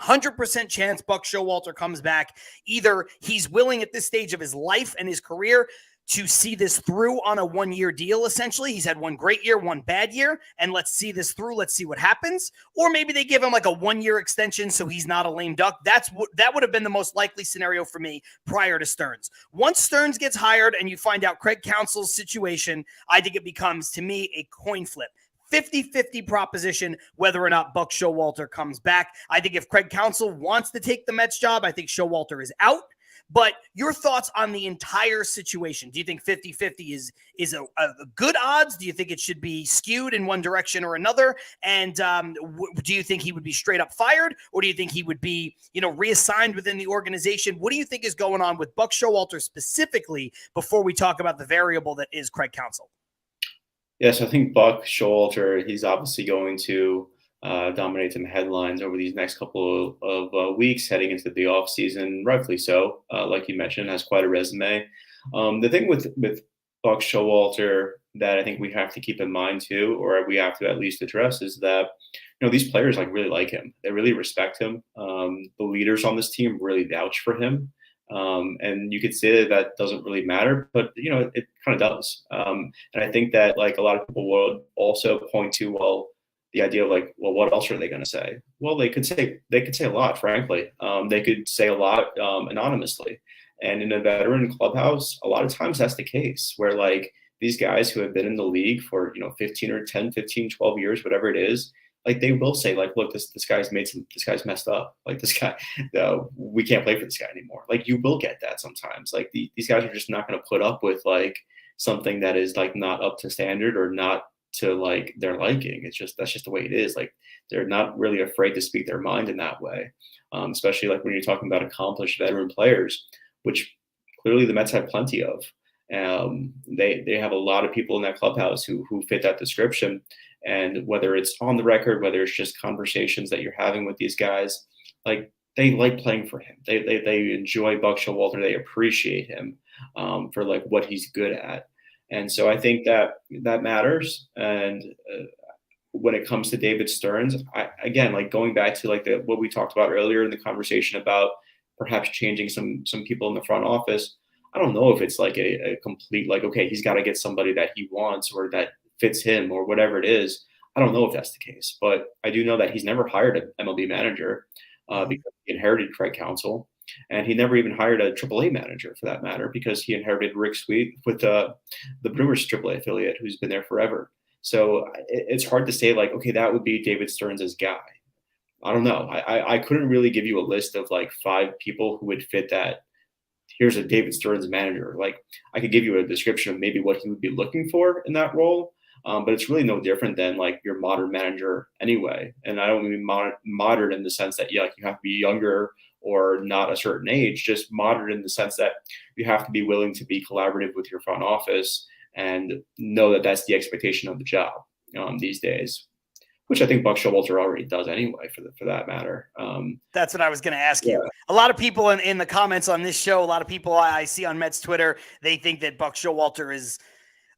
Speaker 1: 100% chance Buck Showalter comes back. Either he's willing at this stage of his life and his career to see this through on a one-year deal, essentially. He's had one great year, one bad year, and let's see this through. Let's see what happens. Or maybe they give him like a one-year extension so he's not a lame duck. That would have been the most likely scenario for me prior to Stearns. Once Stearns gets hired and you find out Craig Counsell's situation, I think it becomes, to me, a coin flip. 50-50 proposition whether or not Buck Showalter comes back. I think if Craig Counsell wants to take the Mets job, I think Showalter is out. But your thoughts on the entire situation? Do you think 50-50 is a good odds? Do you think it should be skewed in one direction or another? And do you think he would be straight up fired, or do you think he would be, reassigned within the organization? What do you think is going on with Buck Showalter specifically before we talk about the variable that is Craig Counsell?
Speaker 2: Yes, I think Buck Showalter, he's obviously going to dominate some headlines over these next couple of weeks heading into the offseason, rightfully so. Like you mentioned, has quite a resume. The thing with Buck Showalter that I think we have to keep in mind too, or we have to at least address, is that these players really like him. They really respect him. The leaders on this team really vouch for him. And you could say that doesn't really matter, but it kind of does. And I think that a lot of people would also point to, the idea of what else are they going to say? Well, they could say a lot, frankly. They could say a lot anonymously. And in a veteran clubhouse, a lot of times that's the case, where these guys who have been in the league for 15 or 10, 15, 12 years, whatever it is, they will say look, this guy's messed up. This guy, we can't play for this guy anymore. You will get that sometimes. These guys are just not going to put up with something that is not up to standard or not to like their liking. That's just the way it is. Like they're not really afraid to speak their mind in that way, especially like when you're talking about accomplished veteran players, which clearly the Mets have plenty of. They have a lot of people in that clubhouse who fit that description. And whether it's on the record, whether it's just conversations that you're having with these guys, like they like playing for him. They enjoy Buck Showalter. They appreciate him for like what he's good at. And so I think that matters. And when it comes to David Stearns, again, like going back to like what we talked about earlier in the conversation about perhaps changing some people in the front office. I don't know if it's like a complete like, okay, he's got to get somebody that he wants or that fits him or whatever it is. I don't know if that's the case, but I do know that he's never hired an MLB manager because he inherited Craig Counsell, and he never even hired a AAA manager for that matter because he inherited Rick Sweet with the Brewers AAA affiliate who's been there forever. So it's hard to say like, okay, that would be David Stearns' guy. I don't know. I couldn't really give you a list of like 5 people who would fit that. Here's a David Stearns manager. Like I could give you a description of maybe what he would be looking for in that role. But it's really no different than like your modern manager anyway. And I don't mean modern in the sense that like you have to be younger or not a certain age, just modern in the sense that you have to be willing to be collaborative with your front office and know that that's the expectation of the job these days, which I think Buck Showalter already does anyway for that matter.
Speaker 1: That's what I was going to ask you. A lot of people in the comments on this show, a lot of people I see on Mets Twitter, they think that Buck Showalter is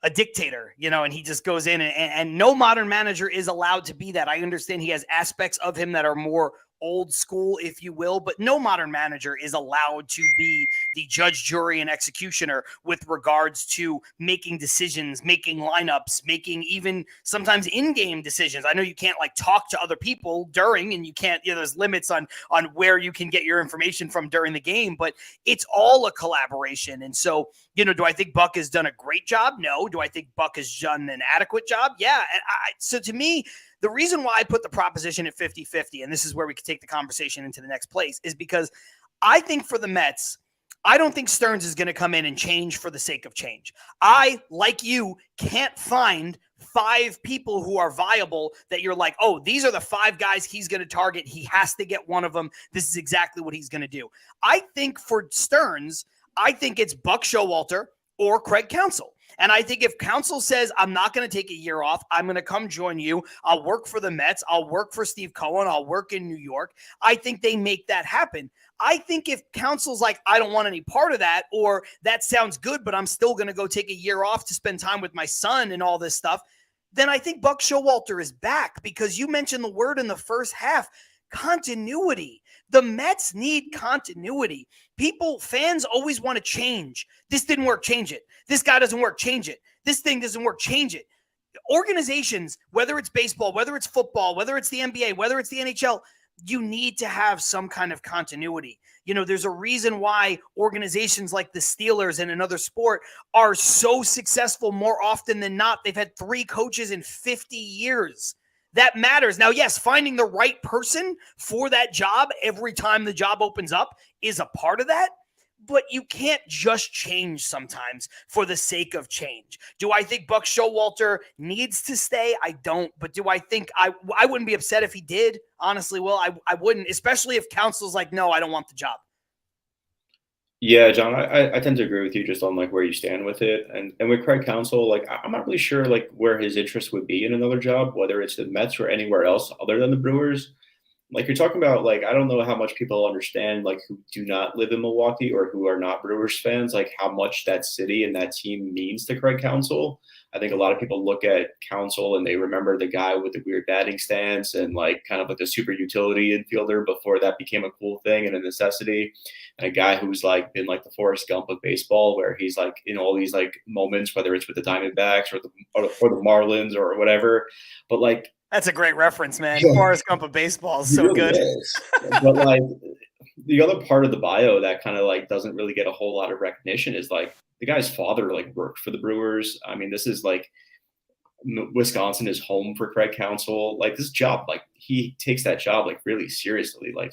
Speaker 1: a dictator, and he just goes in and no modern manager is allowed to be that. I understand he has aspects of him that are more old school, if you will, but no modern manager is allowed to be the judge, jury, and executioner with regards to making decisions, making lineups, making even sometimes in-game decisions. I know you can't like talk to other people during, and you can't, there's limits on where you can get your information from during the game, but it's all a collaboration. And so, do I think Buck has done a great job? No. Do I think Buck has done an adequate job? Yeah. And so to me, the reason why I put the proposition at 50-50, and this is where we could take the conversation into the next place, is because I think for the Mets, I don't think Stearns is going to come in and change for the sake of change. I, like you, can't find 5 people who are viable that you're like, oh, these are the 5 guys he's going to target. He has to get one of them. This is exactly what he's going to do. I think for Stearns, I think it's Buck Showalter or Craig Counsell. And I think if Counsell says, I'm not going to take a year off, I'm going to come join you, I'll work for the Mets, I'll work for Steve Cohen, I'll work in New York, I think they make that happen. I think if Counsell's like, I don't want any part of that, or that sounds good, but I'm still going to go take a year off to spend time with my son and all this stuff, then I think Buck Showalter is back, because you mentioned the word in the first half, continuity. The Mets need continuity. Fans always want to change. This didn't work, change it. This guy doesn't work, change it. This thing doesn't work, change it. Organizations, whether it's baseball, whether it's football, whether it's the NBA, whether it's the NHL, you need to have some kind of continuity. There's a reason why organizations like the Steelers in another sport are so successful more often than not. They've had 3 coaches in 50 years. That matters. Now, yes, finding the right person for that job every time the job opens up is a part of that, but you can't just change sometimes for the sake of change. Do I think Buck Showalter needs to stay? I don't, but do I think I wouldn't be upset if he did? Honestly, I wouldn't, especially if Counsell's like, no, I don't want the job.
Speaker 2: Yeah, John, I tend to agree with you just on like where you stand with it. And with Craig Counsell, like I'm not really sure like where his interest would be in another job, whether it's the Mets or anywhere else other than the Brewers. Like you're talking about, like I don't know how much people understand like who do not live in Milwaukee or who are not Brewers fans, like how much that city and that team means to Craig Counsell. I think a lot of people look at Counsell and they remember the guy with the weird batting stance and like kind of like the super utility infielder before that became a cool thing and a necessity. And a guy who's like been like the Forrest Gump of baseball, where he's like in all these like moments, whether it's with the Diamondbacks or the Marlins or whatever. But like,
Speaker 1: that's a great reference, man. Forrest Gump of baseball is so really good.
Speaker 2: But like the other part of the bio that kind of like doesn't really get a whole lot of recognition is like the guy's father like worked for the Brewers. I mean, this is like Wisconsin is home for Craig Counsell. Like this job, like he takes that job like really seriously. Like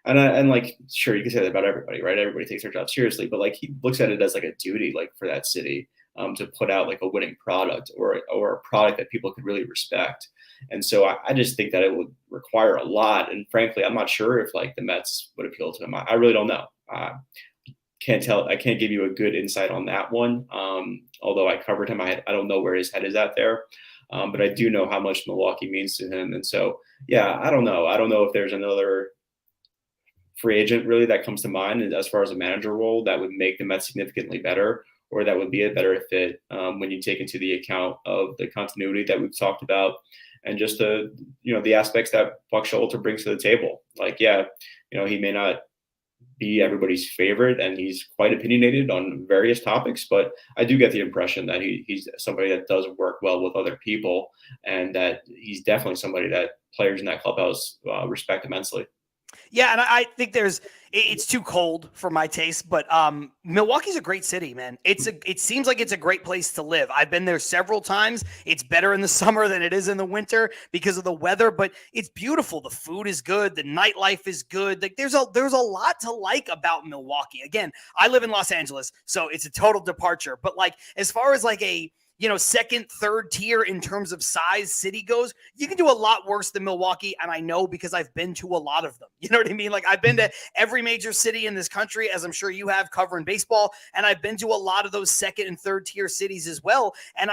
Speaker 2: and like sure you can say that about everybody, right? Everybody takes their job seriously, but like he looks at it as like a duty, like for that city. to put out like a winning product or a product that people could really respect. And so I just think that it would require a lot. And frankly, I'm not sure if like the Mets would appeal to him. I really don't know. Can't tell. I can't give you a good insight on that one. Although I covered him, I don't know where his head is at there. But I do know how much Milwaukee means to him. And so, yeah, I don't know. I don't know if there's another free agent really that comes to mind as far as a manager role that would make the Mets significantly better, or that would be a better fit when you take into the account of the continuity that we've talked about and just the aspects that Buck Showalter brings to the table. Like, yeah, he may not be everybody's favorite and he's quite opinionated on various topics, but I do get the impression that he's somebody that does work well with other people and that he's definitely somebody that players in that clubhouse respect immensely.
Speaker 1: Yeah, and I think it's too cold for my taste, but Milwaukee's a great city, man. It seems like it's a great place to live. I've been there several times. It's better in the summer than it is in the winter because of the weather, but it's beautiful. The food is good, the nightlife is good. Like there's a lot to like about Milwaukee. Again, I live in Los Angeles, so it's a total departure. But like as far as like a second, third tier in terms of size city goes, you can do a lot worse than Milwaukee. And I know because I've been to a lot of them. You know what I mean? Like I've been to every major city in this country, as I'm sure you have covering baseball. And I've been to a lot of those second and third tier cities as well. And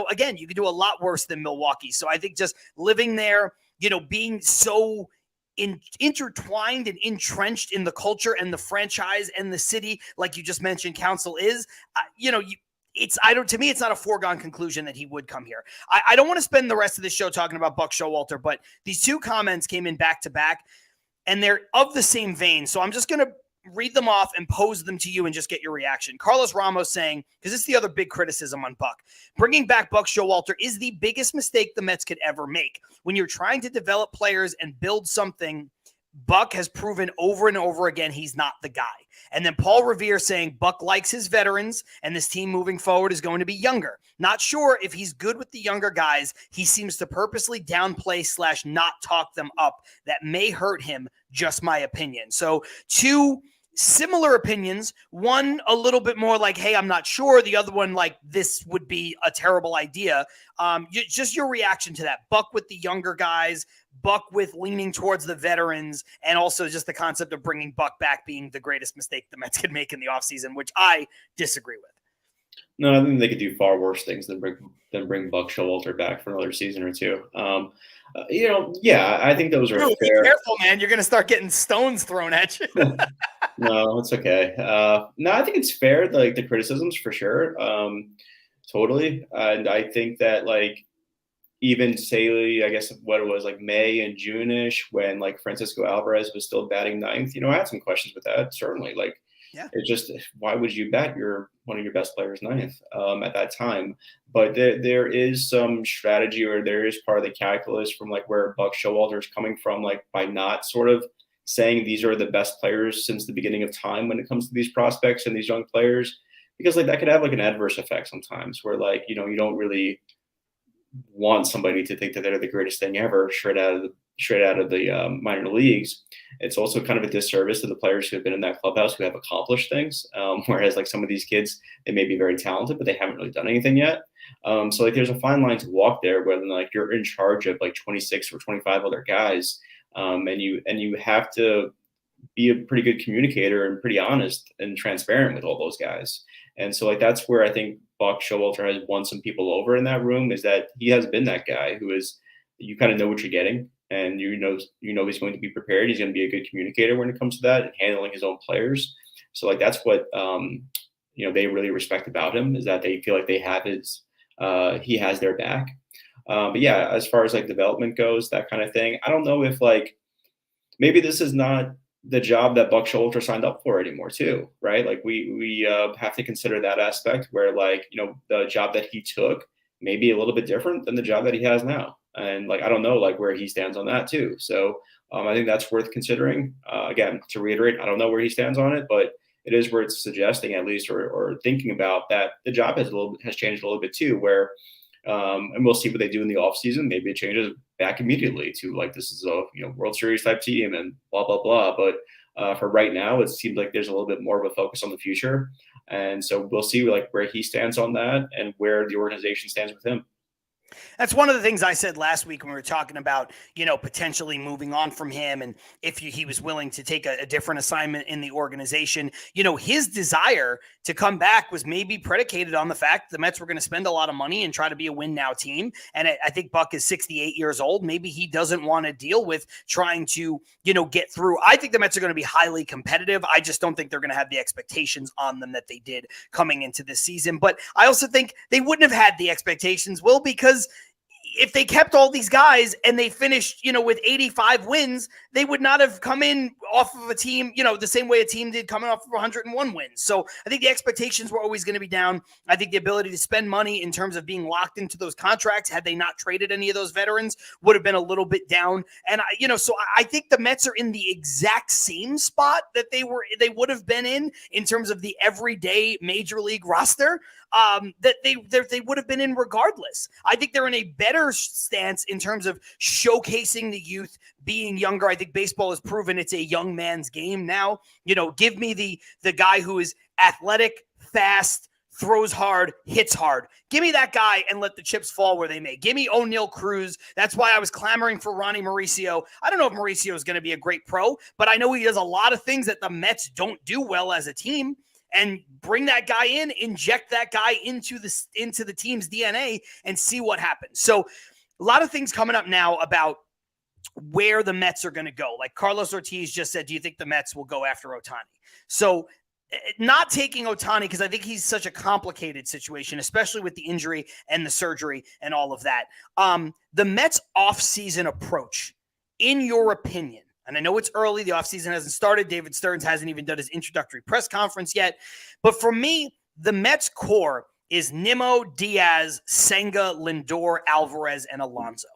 Speaker 1: again, you can do a lot worse than Milwaukee. So I think just living there, being so intertwined and entrenched in the culture and the franchise and the city, like you just mentioned, Council is, to me, it's not a foregone conclusion that he would come here. I don't want to spend the rest of the show talking about Buck Showalter, but these two comments came in back to back and they're of the same vein. So I'm just going to read them off and pose them to you and just get your reaction. Carlos Ramos saying, because this is the other big criticism on Buck, bringing back Buck Showalter is the biggest mistake the Mets could ever make. When you're trying to develop players and build something, Buck has proven over and over again he's not the guy. And then Paul Revere saying Buck likes his veterans and this team moving forward is going to be younger. Not sure if he's good with the younger guys. He seems to purposely downplay / not talk them up. That may hurt him, just my opinion. So two similar opinions, one a little bit more like, hey, I'm not sure. The other one like, this would be a terrible idea. Just your reaction to that. Buck with the younger guys, Buck with leaning towards the veterans, and also just the concept of bringing Buck back being the greatest mistake the Mets could make in the offseason, which I disagree with.
Speaker 2: No, I think they could do far worse things than bring Buck Showalter back for another season or two. Yeah, I think those are fair.
Speaker 1: Be careful, man. You're going to start getting stones thrown at you.
Speaker 2: No, it's okay. No, I think it's fair, like the criticisms for sure. Totally. And I think that like, even say, I guess what it was like May and June-ish when like Francisco Alvarez was still batting ninth, I had some questions with that. Certainly. Like, yeah, it's just, why would you bat one of your best players ninth at that time? But there is some strategy, or there is part of the calculus from like where Buck Showalter is coming from, like by not sort of saying these are the best players since the beginning of time when it comes to these prospects and these young players, because like that could have like an adverse effect sometimes where like, you don't really want somebody to think that they're the greatest thing ever straight out of the minor leagues. It's also kind of a disservice to the players who have been in that clubhouse who have accomplished things. Whereas like some of these kids, they may be very talented, but they haven't really done anything yet. So like there's a fine line to walk there where like you're in charge of like 26 or 25 other guys. And you have to be a pretty good communicator and pretty honest and transparent with all those guys. And so like that's where I think Buck Showalter has won some people over in that room, is that he has been that guy who is, you kind of know what you're getting, and you know he's going to be prepared. He's going to be a good communicator when it comes to that and handling his own players. So like that's what they really respect about him, is that they feel like they have he has their back. But yeah, as far as like development goes, that kind of thing, I don't know if like maybe this is not the job that Buck Showalter signed up for anymore too, right? Like we have to consider that aspect where like, the job that he took may be a little bit different than the job that he has now. And like, I don't know like where he stands on that too. So I think that's worth considering. Again, to reiterate, I don't know where he stands on it, but it is worth suggesting at least, or thinking about that the job has changed a little bit too, where and we'll see what they do in the offseason. Maybe it changes back immediately to like, this is a World Series type team and blah, blah, blah. But for right now, it seems like there's a little bit more of a focus on the future. And so we'll see like where he stands on that and where the organization stands with him.
Speaker 1: That's one of the things I said last week when we were talking about, potentially moving on from him and if he was willing to take a different assignment in the organization. His desire to come back was maybe predicated on the fact the Mets were going to spend a lot of money and try to be a win now team. And I think Buck is 68 years old. Maybe he doesn't want to deal with trying to, get through. I think the Mets are going to be highly competitive. I just don't think they're going to have the expectations on them that they did coming into this season. But I also think they wouldn't have had the expectations, Will, because if they kept all these guys and they finished, with 85 wins, they would not have come in off of a team, the same way a team did coming off of 101 wins. So I think the expectations were always going to be down. I think the ability to spend money in terms of being locked into those contracts, had they not traded any of those veterans, would have been a little bit down. And, so I think the Mets are in the exact same spot that they would have been in terms of the everyday major league roster. That they would have been in regardless. I think they're in a better stance in terms of showcasing the youth, being younger. I think baseball has proven it's a young man's game now. Give me the guy who is athletic, fast, throws hard, hits hard. Give me that guy and let the chips fall where they may. Give me O'Neal Cruz. That's why I was clamoring for Ronnie Mauricio. I don't know if Mauricio is going to be a great pro, but I know he does a lot of things that the Mets don't do well as a team. And bring that guy in, inject that guy into the team's DNA and see what happens. So a lot of things coming up now about where the Mets are going to go. Like Carlos Ortiz just said, do you think the Mets will go after Ohtani? So not taking Ohtani, because I think he's such a complicated situation, especially with the injury and the surgery and all of that. The Mets offseason approach, in your opinion, and I know it's early. The offseason hasn't started. David Stearns hasn't even done his introductory press conference yet. But for me, the Mets core is Nimmo, Diaz, Senga, Lindor, Alvarez, and Alonso.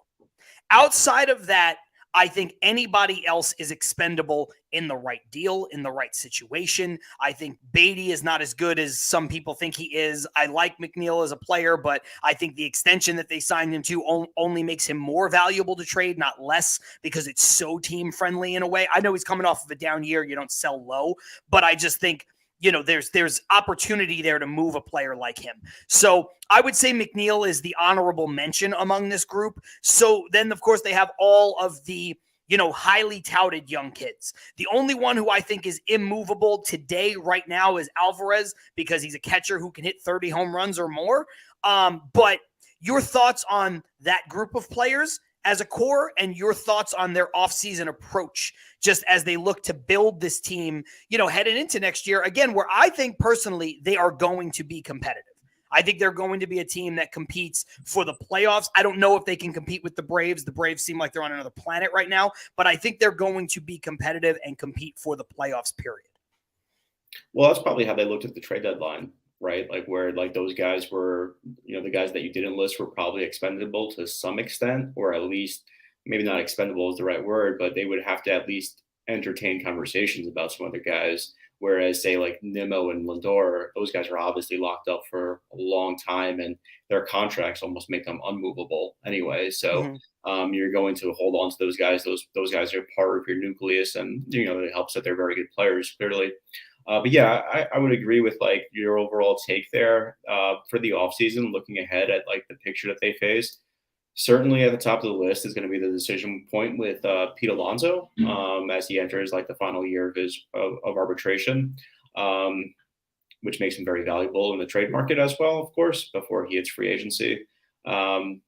Speaker 1: Outside of that, I think anybody else is expendable in the right deal, in the right situation. I think Beatty is not as good as some people think he is. I like McNeil as a player, but I think the extension that they signed him to only makes him more valuable to trade, not less, because it's so team-friendly in a way. I know he's coming off of a down year. You don't sell low, but I just think there's opportunity there to move a player like him. So I would say McNeil is the honorable mention among this group. So then, of course, they have all of the, highly touted young kids. The only one who I think is immovable today, right now, is Alvarez, because he's a catcher who can hit 30 home runs or more. But your thoughts on that group of players as a core, and your thoughts on their offseason approach, just as they look to build this team, heading into next year, again, where I think personally they are going to be competitive. I think they're going to be a team that competes for the playoffs. I don't know if they can compete with the Braves. The Braves seem like they're on another planet right now, but I think they're going to be competitive and compete for the playoffs, period.
Speaker 2: Well, that's probably how they looked at the trade deadline, right? Like where like those guys were, the guys that you didn't list were probably expendable to some extent, or at least maybe not expendable is the right word, but they would have to at least entertain conversations about some other guys. Whereas say like Nimmo and Lindor, those guys are obviously locked up for a long time and their contracts almost make them unmovable anyway. So you're going to hold on to those guys. Those guys are part of your nucleus, and it helps that they're very good players, clearly. But yeah, I would agree with like your overall take there for the offseason, looking ahead at like the picture that they face. Certainly at the top of the list is going to be the decision point with Pete Alonso as he enters like the final year of his of arbitration, which makes him very valuable in the trade market as well, of course, before he hits free agency. And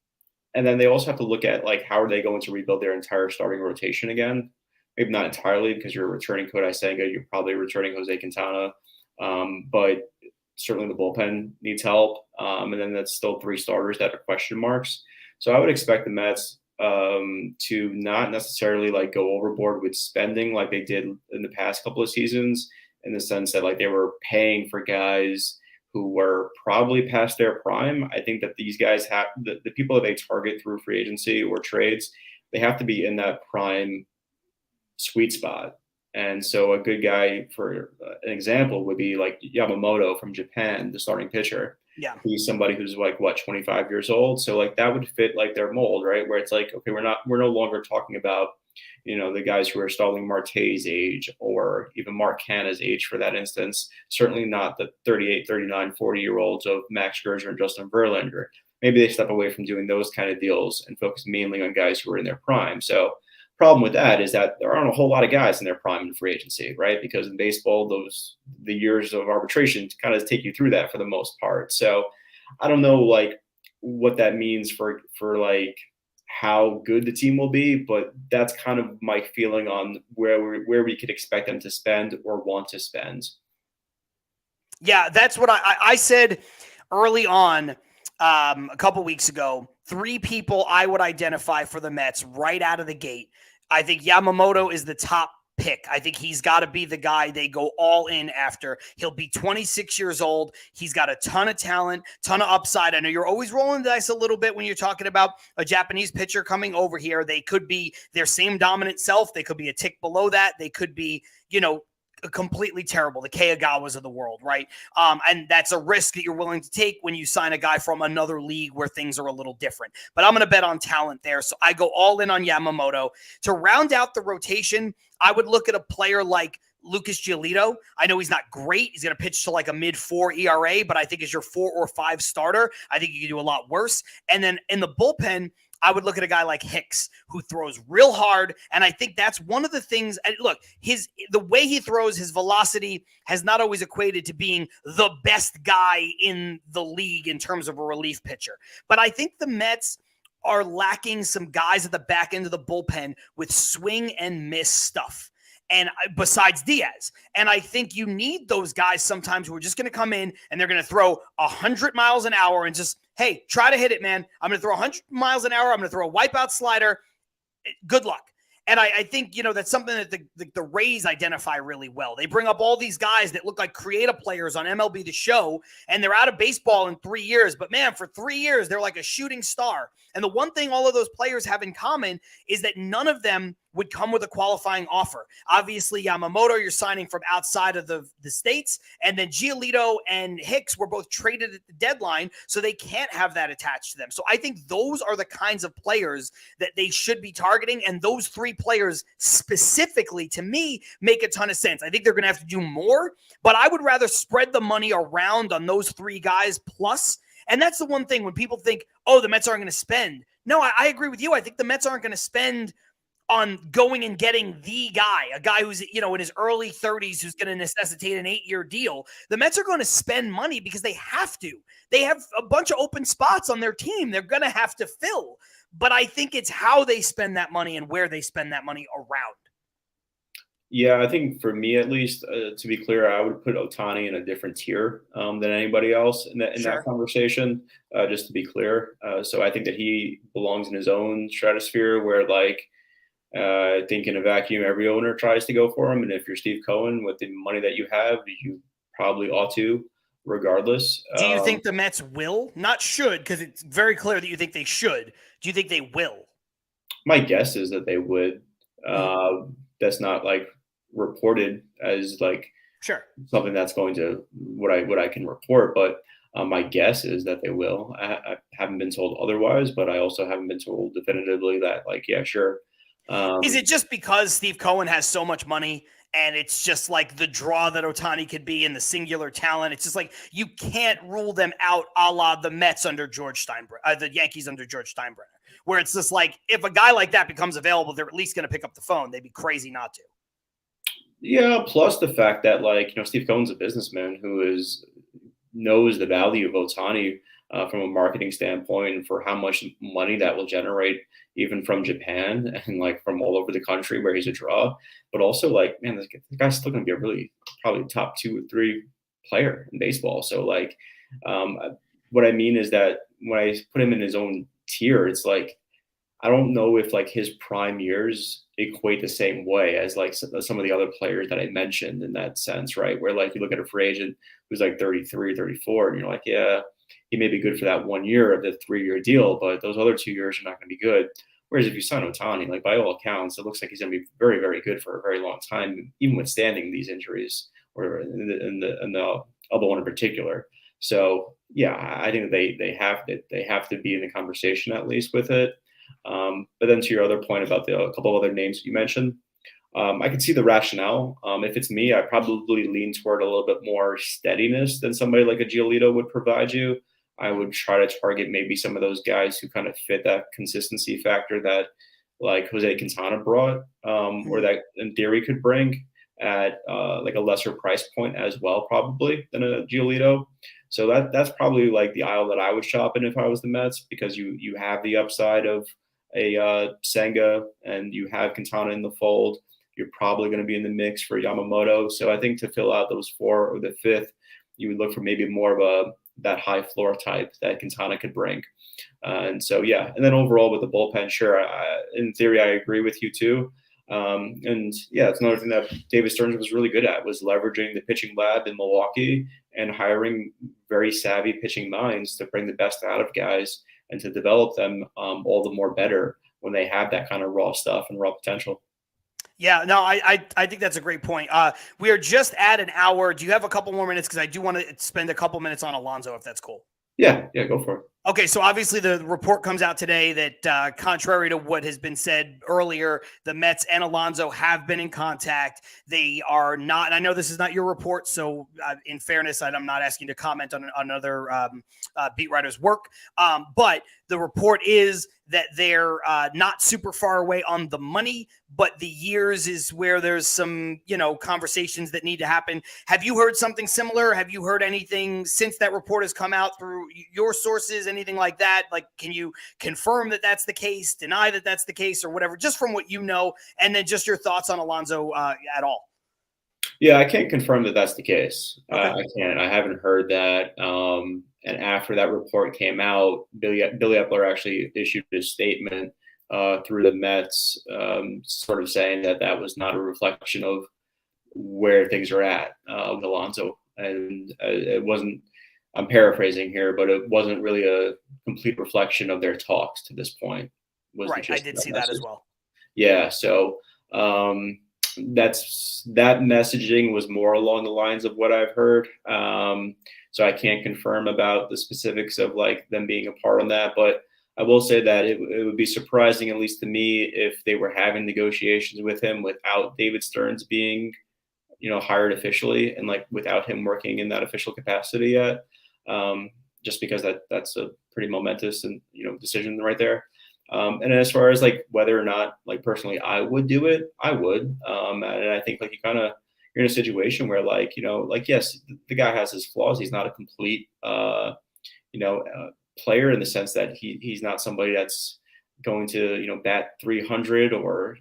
Speaker 2: then they also have to look at like how are they going to rebuild their entire starting rotation again. Maybe not entirely, because you're returning Kodai Senga, you're probably returning Jose Quintana, but certainly the bullpen needs help. And then that's still three starters that are question marks. So I would expect the Mets to not necessarily like go overboard with spending like they did in the past couple of seasons, in the sense that like they were paying for guys who were probably past their prime. I think that these guys have the people that they target through free agency or trades, they have to be in that prime sweet spot. And so a good guy for an example would be like Yamamoto from Japan, the starting pitcher.
Speaker 1: Yeah.
Speaker 2: He's somebody who's like, 25 years old. So like that would fit like their mold, right? Where it's like, okay, we're no longer talking about the guys who are Starling Marte's age or even Mark Canna's age for that instance. Certainly not the 38, 39, 40-year-olds of Max Scherzer and Justin Verlander. Maybe they step away from doing those kind of deals and focus mainly on guys who are in their prime. So problem with that is that there aren't a whole lot of guys in their prime in free agency, right? Because in baseball, the years of arbitration kind of take you through that for the most part. So I don't know like what that means for like how good the team will be, but that's kind of my feeling on where we could expect them to spend or want to spend.
Speaker 1: Yeah, that's what I said early on a couple weeks ago. 3 people I would identify for the Mets right out of the gate. I think Yamamoto is the top pick. I think he's got to be the guy they go all in after. He'll be 26 years old. He's got a ton of talent, ton of upside. I know you're always rolling the dice a little bit when you're talking about a Japanese pitcher coming over here. They could be their same dominant self. They could be a tick below that. They could be, completely terrible, the Kayagawas of the world, right? And that's a risk that you're willing to take when you sign a guy from another league where things are a little different. But I'm going to bet on talent there. So I go all in on Yamamoto. To round out the rotation, I would look at a player like Lucas Giolito. I know he's not great. He's going to pitch to like a mid-4 ERA, but I think as your 4 or 5 starter, I think you can do a lot worse. And then in the bullpen, I would look at a guy like Hicks who throws real hard. And I think that's one of the things. Look, the way he throws, his velocity has not always equated to being the best guy in the league in terms of a relief pitcher. But I think the Mets are lacking some guys at the back end of the bullpen with swing and miss stuff. And besides Diaz. And I think you need those guys sometimes who are just going to come in and they're going to throw 100 miles an hour and just, hey, try to hit it, man. I'm going to throw 100 miles an hour. I'm going to throw a wipeout slider. Good luck. And I think, that's something that the Rays identify really well. They bring up all these guys that look like creative players on MLB The Show, and they're out of baseball in 3 years. But, man, for 3 years, they're like a shooting star. And the one thing all of those players have in common is that none of them would come with a qualifying offer. Obviously, Yamamoto, you're signing from outside of the States. And then Giolito and Hicks were both traded at the deadline, so they can't have that attached to them. So I think those are the kinds of players that they should be targeting. And those 3 players specifically, to me, make a ton of sense. I think they're going to have to do more, but I would rather spread the money around on those 3 guys plus. And that's the one thing when people think, oh, the Mets aren't going to spend. No, I agree with you. I think the Mets aren't going to spend on going and getting the guy, a guy who's, in his early 30s, who's going to necessitate an 8-year deal. The Mets are going to spend money because they have to. They have a bunch of open spots on their team they're going to have to fill. But I think it's how they spend that money and where they spend that money around.
Speaker 2: Yeah, I think for me at least, to be clear, I would put Ohtani in a different tier than anybody else in that conversation. Just to be clear, so I think that he belongs in his own stratosphere where, like, I think in a vacuum, every owner tries to go for him, and if you're Steve Cohen with the money that you have, you probably ought to, regardless.
Speaker 1: Do you think the Mets will? Not should, because it's very clear that you think they should. Do you think they will?
Speaker 2: My guess is that they would. That's not like reported as like something that's going to what I can report, but my guess is that they will. I haven't been told otherwise, but I also haven't been told definitively that, like, yeah, sure.
Speaker 1: Is it just because Steve Cohen has so much money and it's just like the draw that Ohtani could be and the singular talent? It's just like you can't rule them out, a la the Mets under George Steinbrenner, the Yankees under George Steinbrenner, where it's just like if a guy like that becomes available, they're at least going to pick up the phone. They'd be crazy not to.
Speaker 2: Yeah, plus the fact that, like, Steve Cohen's a businessman who knows the value of Ohtani from a marketing standpoint and for how much money that will generate, even from Japan and like from all over the country where he's a draw. But also, like, man, this guy's still going to be a really probably top 2 or 3 player in baseball. So, like, what I mean is that when I put him in his own tier, it's like I don't know if like his prime years equate the same way as like some of the other players that I mentioned in that sense, right? Where like you look at a free agent who's like 33, 34, and you're like, yeah, he may be good for that 1 year of the 3-year deal, but those other 2 years are not going to be good. Whereas if you sign Ohtani, like by all accounts, it looks like he's going to be very, very good for a very long time, even withstanding these injuries or in the elbow one in particular. So yeah, I think they have to be in the conversation at least with it. But then to your other point about a couple of other names you mentioned, I can see the rationale. If it's me, I probably lean toward a little bit more steadiness than somebody like a Giolito would provide you. I would try to target maybe some of those guys who kind of fit that consistency factor that like Jose Quintana brought, or that in theory could bring at like a lesser price point as well, probably than a Giolito. So that's probably like the aisle that I would shop in if I was the Mets, because you have the upside of a Senga, and you have Quintana in the fold. You're probably going to be in the mix for Yamamoto. So I think to fill out those four or the fifth, you would look for maybe more of that high floor type that Quintana could bring. And so, yeah. And then overall with the bullpen, sure, in theory, I agree with you too. And yeah, it's another thing that David Stearns was really good at, was leveraging the pitching lab in Milwaukee and hiring very savvy pitching minds to bring the best out of guys and to develop them all the more better when they have that kind of raw stuff and raw potential.
Speaker 1: Yeah, no, I think that's a great point. We are just at an hour. Do you have a couple more minutes? Because I do want to spend a couple minutes on Alonso, if that's cool.
Speaker 2: Yeah, go for it.
Speaker 1: Okay, so obviously the report comes out today that contrary to what has been said earlier, the Mets and Alonso have been in contact. They are not, and I know this is not your report, so in fairness, I'm not asking you to comment on another beat writer's work, but the report is that they're not super far away on the money, but the years is where there's some, conversations that need to happen. Have you heard something similar? Have you heard anything since that report has come out through your sources, anything like that? Like, can you confirm that that's the case, deny that that's the case, or whatever, just from what you know, and then just your thoughts on Alonso at all?
Speaker 2: Yeah, I can't confirm that that's the case.
Speaker 1: Okay.
Speaker 2: I can't. I haven't heard that. And after that report came out, Billy Epler actually issued a statement through the Mets, sort of saying that was not a reflection of where things are at with Alonso. And it wasn't, I'm paraphrasing here, but it wasn't really a complete reflection of their talks to this point.
Speaker 1: Right, I did see that as well.
Speaker 2: Yeah, so that messaging was more along the lines of what I've heard. So I can't confirm about the specifics of like them being a part on that, but I will say that it would be surprising, at least to me, if they were having negotiations with him without David Stearns being, hired officially, and like without him working in that official capacity yet. Just because that's a pretty momentous and decision right there. And as far as like whether or not, like personally, I would do it, I would. And I think like you're in a situation where like, yes, the guy has his flaws. He's not a complete, player in the sense that he's not somebody that's going to, bat 300 or,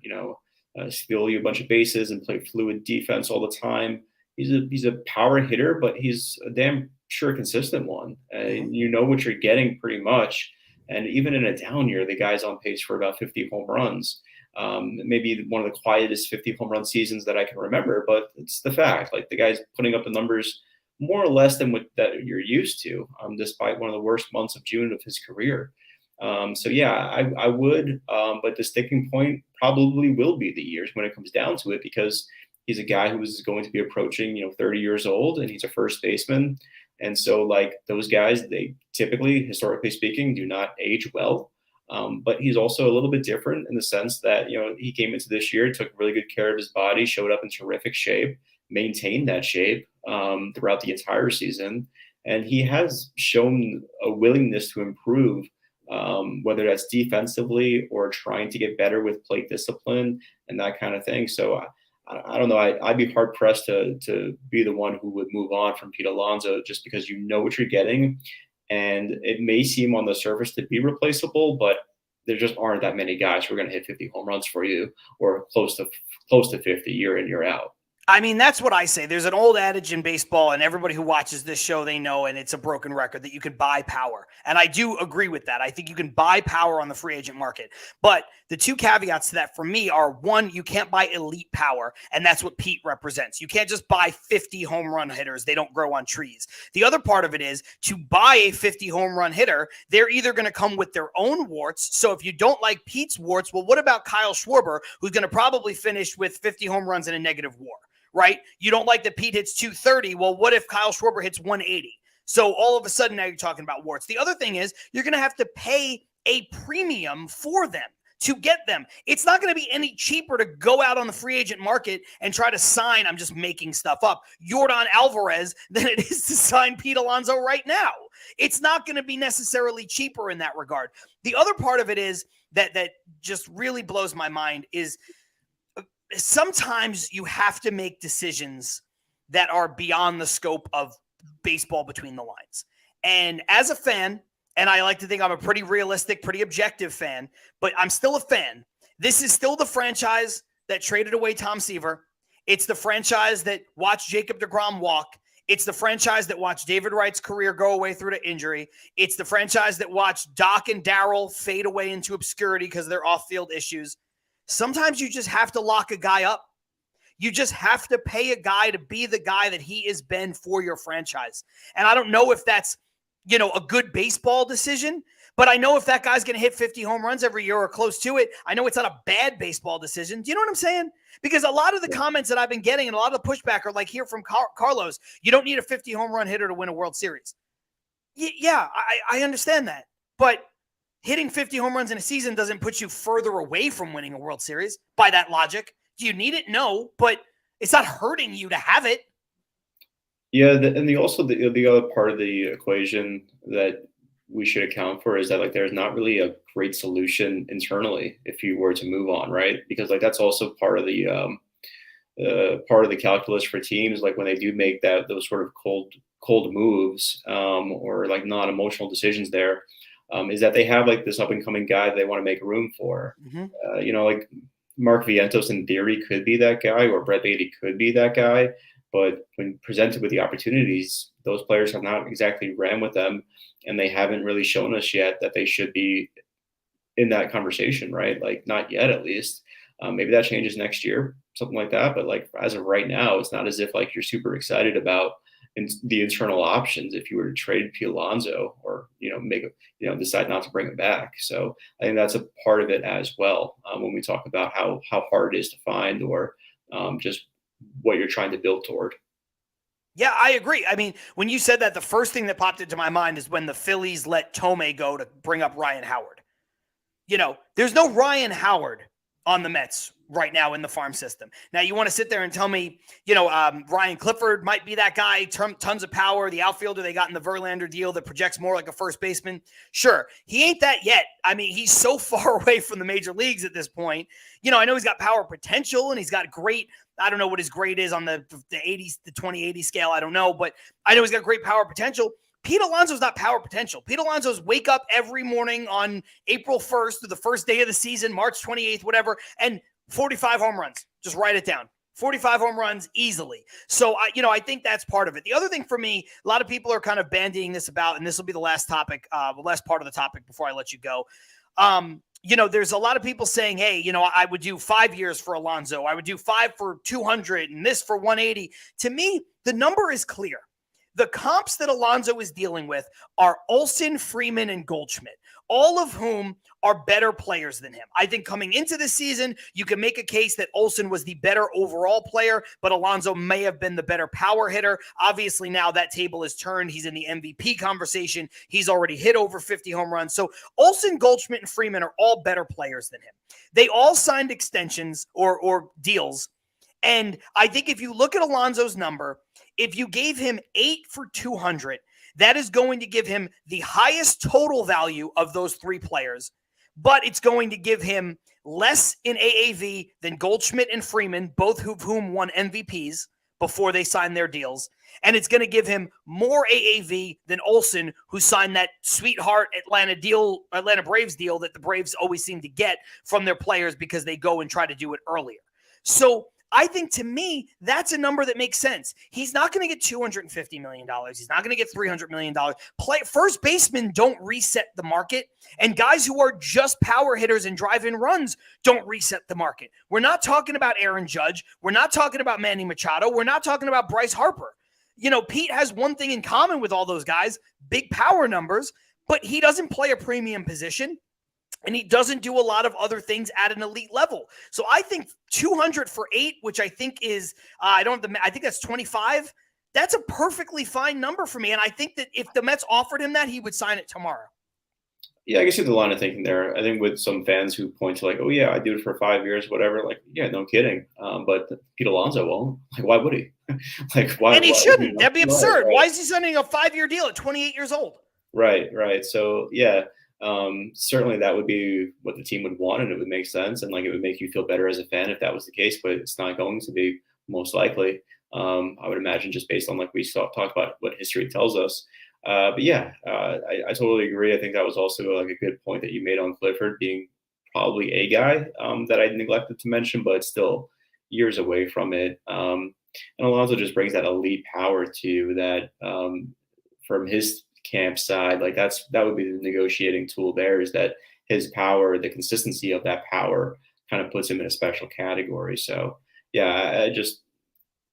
Speaker 2: steal you a bunch of bases and play fluid defense all the time. He's a power hitter, but he's a damn sure consistent one. And you know what you're getting pretty much. And even in a down year, the guy's on pace for about 50 home runs. Maybe one of the quietest 50 home run seasons that I can remember, but it's the fact. Like the guy's putting up the numbers more or less than what that you're used to, despite one of the worst months of June of his career. So yeah, I would, but the sticking point probably will be the years when it comes down to it, because he's a guy who is going to be approaching, 30 years old, and he's a first baseman. And so like those guys, they typically, historically speaking, do not age well. But he's also a little bit different in the sense that, he came into this year, took really good care of his body, showed up in terrific shape, maintained that shape throughout the entire season. And he has shown a willingness to improve, whether that's defensively or trying to get better with plate discipline and that kind of thing. So I don't know. I'd be hard pressed to be the one who would move on from Pete Alonso, just because you know what you're getting. And it may seem on the surface to be replaceable, but there just aren't that many guys who are going to hit 50 home runs for you, or close to 50 year in, year out.
Speaker 1: I mean, that's what I say. There's an old adage in baseball, and everybody who watches this show, they know, and it's a broken record, that you could buy power. And I do agree with that. I think you can buy power on the free agent market. But the two caveats to that for me are, one, you can't buy elite power, and that's what Pete represents. You can't just buy 50 home run hitters. They don't grow on trees. The other part of it is, to buy a 50 home run hitter, they're either going to come with their own warts. So if you don't like Pete's warts, well, what about Kyle Schwarber, who's going to probably finish with 50 home runs and a negative WAR? Right? You don't like that Pete hits 230. Well, what if Kyle Schwarber hits 180? So all of a sudden now you're talking about warts. The other thing is, you're going to have to pay a premium for them to get them. It's not going to be any cheaper to go out on the free agent market and try to sign, I'm just making stuff up, Yordan Alvarez than it is to sign Pete Alonso right now. It's not going to be necessarily cheaper in that regard. The other part of it is that just really blows my mind is sometimes you have to make decisions that are beyond the scope of baseball between the lines. And as a fan, and I like to think I'm a pretty realistic, pretty objective fan, but I'm still a fan. This is still the franchise that traded away Tom Seaver. It's the franchise that watched Jacob deGrom walk. It's the franchise that watched David Wright's career go away through to injury. It's the franchise that watched Doc and Darryl fade away into obscurity because of their off-field issues. Sometimes you just have to lock a guy up. You just have to pay a guy to be the guy that he has been for your franchise. And I don't know if that's, a good baseball decision, but I know if that guy's going to hit 50 home runs every year or close to it, I know it's not a bad baseball decision. Do you know what I'm saying? Because a lot of the comments that I've been getting and a lot of the pushback are like here from Carlos, you don't need a 50 home run hitter to win a World Series. Yeah, I understand that. But hitting 50 home runs in a season doesn't put you further away from winning a World Series by that logic. Do you need it? No, but it's not hurting you to have it.
Speaker 2: Yeah, also the other part of the equation that we should account for is that like there's not really a great solution internally if you were to move on, right? Because like that's also part of the calculus for teams, like when they do make those sort of cold moves or like non-emotional decisions there, is that they have like this up and coming guy that they want to make room for. Mm-hmm. Like Mark Vientos in theory could be that guy, or Brett Baty could be that guy. But when presented with the opportunities, those players have not exactly ran with them, and they haven't really shown us yet that they should be in that conversation, right? Like not yet, at least. Maybe that changes next year, something like that. But like as of right now, it's not as if like you're super excited about the internal options if you were to trade Pete Alonso or decide not to bring him back. So I think that's a part of it as well when we talk about how hard it is to find or just what you're trying to build toward.
Speaker 1: Yeah, I agree. I mean, when you said that, the first thing that popped into my mind is when the Phillies let Tomei go to bring up Ryan Howard. There's no Ryan Howard on the Mets right now in the farm system. Now, you want to sit there and tell me, Ryan Clifford might be that guy, tons of power, the outfielder they got in the Verlander deal that projects more like a first baseman. Sure, he ain't that yet. I mean, he's so far away from the major leagues at this point. I know he's got power potential and he's got great, I don't know what his grade is on the 80s, the 2080 scale. I don't know, but I know he's got great power potential. Pete Alonso's not power potential. Pete Alonso's wake up every morning on April 1st to the first day of the season, March 28th, whatever, and 45 home runs. Just write it down. 45 home runs easily. So, I think that's part of it. The other thing for me, a lot of people are kind of bandying this about, and this will be the last topic, the last part of the topic before I let you go. There's a lot of people saying, hey, I would do 5 years for Alonso. I would do 5 for 200 and this for 180. To me, the number is clear. The comps that Alonso is dealing with are Olsen, Freeman, and Goldschmidt, all of whom are better players than him. I think coming into this season, you can make a case that Olsen was the better overall player, but Alonso may have been the better power hitter. Obviously, now that table is turned. He's in the MVP conversation. He's already hit over 50 home runs. So Olsen, Goldschmidt, and Freeman are all better players than him. They all signed extensions or deals. And I think if you look at Alonso's number, if you gave him 8 for 200, that is going to give him the highest total value of those 3 players, but it's going to give him less in AAV than Goldschmidt and Freeman, both of whom won MVPs before they signed their deals. And it's going to give him more AAV than Olsen, who signed that sweetheart Atlanta Braves deal that the Braves always seem to get from their players because they go and try to do it earlier. So I think, to me, that's a number that makes sense. He's not going to get $250 million. He's not going to get $300 million. First basemen don't reset the market, and guys who are just power hitters and drive-in runs don't reset the market. We're not talking about Aaron Judge. We're not talking about Manny Machado. We're not talking about Bryce Harper. Pete has one thing in common with all those guys, big power numbers, but he doesn't play a premium position. And he doesn't do a lot of other things at an elite level. So I think 200 for 8, which I think is, I think that's 25. That's a perfectly fine number for me. And I think that if the Mets offered him that, he would sign it tomorrow.
Speaker 2: Yeah, I guess you have the line of thinking there. I think with some fans who point to like, oh yeah, I do it for 5 years, whatever. Like, yeah, no kidding. But Pete Alonso won't. Like, why would he? Like, why?
Speaker 1: And he
Speaker 2: Why?
Speaker 1: shouldn't. That'd be
Speaker 2: Right,
Speaker 1: absurd.
Speaker 2: right.
Speaker 1: Why is he signing a 5-year deal at 28 years old?
Speaker 2: Right, right. So yeah, certainly that would be what the team would want, and it would make sense, and like it would make you feel better as a fan if that was the case. But it's not going to be most likely. I would imagine just based on like we talked about what history tells us. But yeah, I totally agree. I think that was also like a good point that you made on Clifford being probably a guy that I neglected to mention, but still years away from it. And Alonso just brings that elite power to that from his camp side, like that would be the negotiating tool there is that his power, the consistency of that power kind of puts him in a special category. So yeah, I just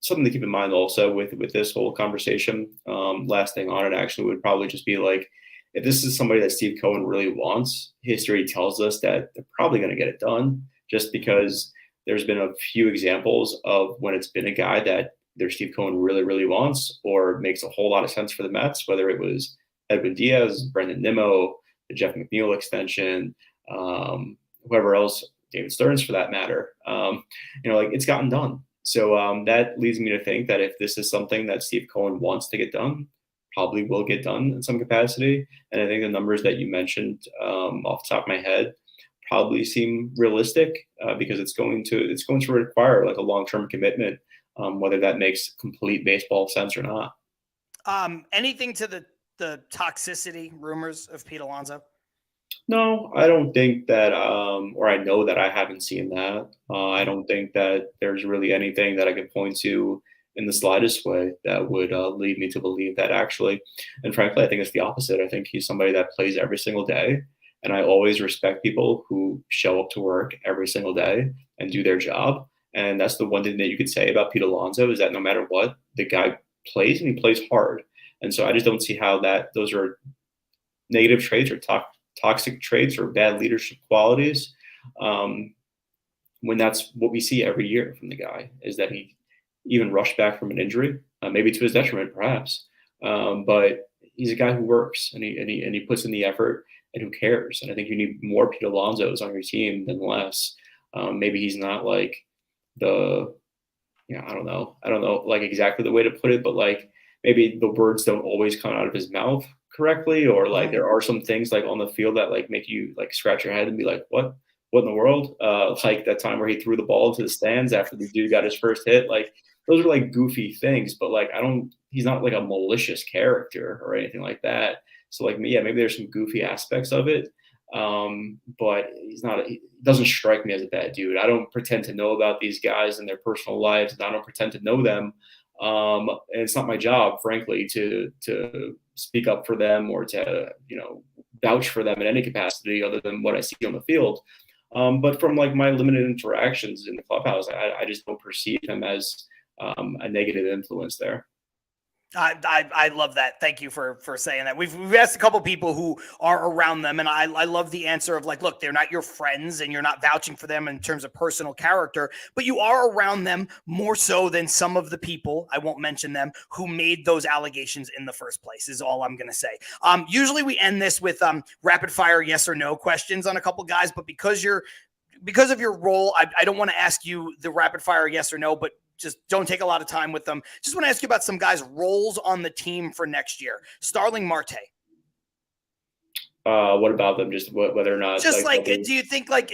Speaker 2: something to keep in mind also with this whole conversation. Last thing on it actually would probably just be like if this is somebody that Steve Cohen really wants, history tells us that they're probably going to get it done just because there's been a few examples of when it's been a guy that their Steve Cohen really, really wants or makes a whole lot of sense for the Mets, whether it was Edwin Diaz, Brendan Nimmo, the Jeff McNeil extension, whoever else, David Stearns for that matter. Like it's gotten done. So that leads me to think that if this is something that Steve Cohen wants to get done, probably will get done in some capacity. And I think the numbers that you mentioned off the top of my head probably seem realistic because it's going to require like a long-term commitment, whether that makes complete baseball sense or not.
Speaker 1: Anything to the toxicity rumors of Pete Alonso?
Speaker 2: No, I don't think that, or I know that I haven't seen that. I don't think that there's really anything that I could point to in the slightest way that would lead me to believe that actually. And frankly, I think it's the opposite. I think he's somebody that plays every single day. And I always respect people who show up to work every single day and do their job. And that's the one thing that you could say about Pete Alonso is that no matter what, the guy plays and he plays hard. And so I just don't see how those are negative traits or toxic traits or bad leadership qualities when that's what we see every year from the guy is that he even rushed back from an injury, maybe to his detriment perhaps, but he's a guy who works and he puts in the effort and who cares. And I think you need more Pete Alonsos on your team than less. Maybe he's not like I don't know like exactly the way to put it, but like maybe the words don't always come out of his mouth correctly, or like there are some things like on the field that like make you like scratch your head and be like, what in the world? Like that time where he threw the ball into the stands after the dude got his first hit. Like those are like goofy things, but like he's not like a malicious character or anything like that. So like maybe there's some goofy aspects of it. But he doesn't strike me as a bad dude. I don't pretend to know about these guys and their personal lives, and I don't pretend to know them. And it's not my job, frankly, to speak up for them or to, vouch for them in any capacity other than what I see on the field. But from like my limited interactions in the clubhouse, I just don't perceive him as a negative influence there.
Speaker 1: I love that. Thank you for saying that. We've asked a couple people who are around them, and I love the answer of like, look, they're not your friends, and you're not vouching for them in terms of personal character, but you are around them more so than some of the people, I won't mention them, who made those allegations in the first place. Is all I'm going to say. Usually we end this with rapid fire yes or no questions on a couple guys, but because of your role, I don't want to ask you the rapid fire yes or no, but just don't take a lot of time with them. Just want to ask you about some guys' roles on the team for next year. Starling Marte.
Speaker 2: What about them? Just whether or not.
Speaker 1: Just like do you think like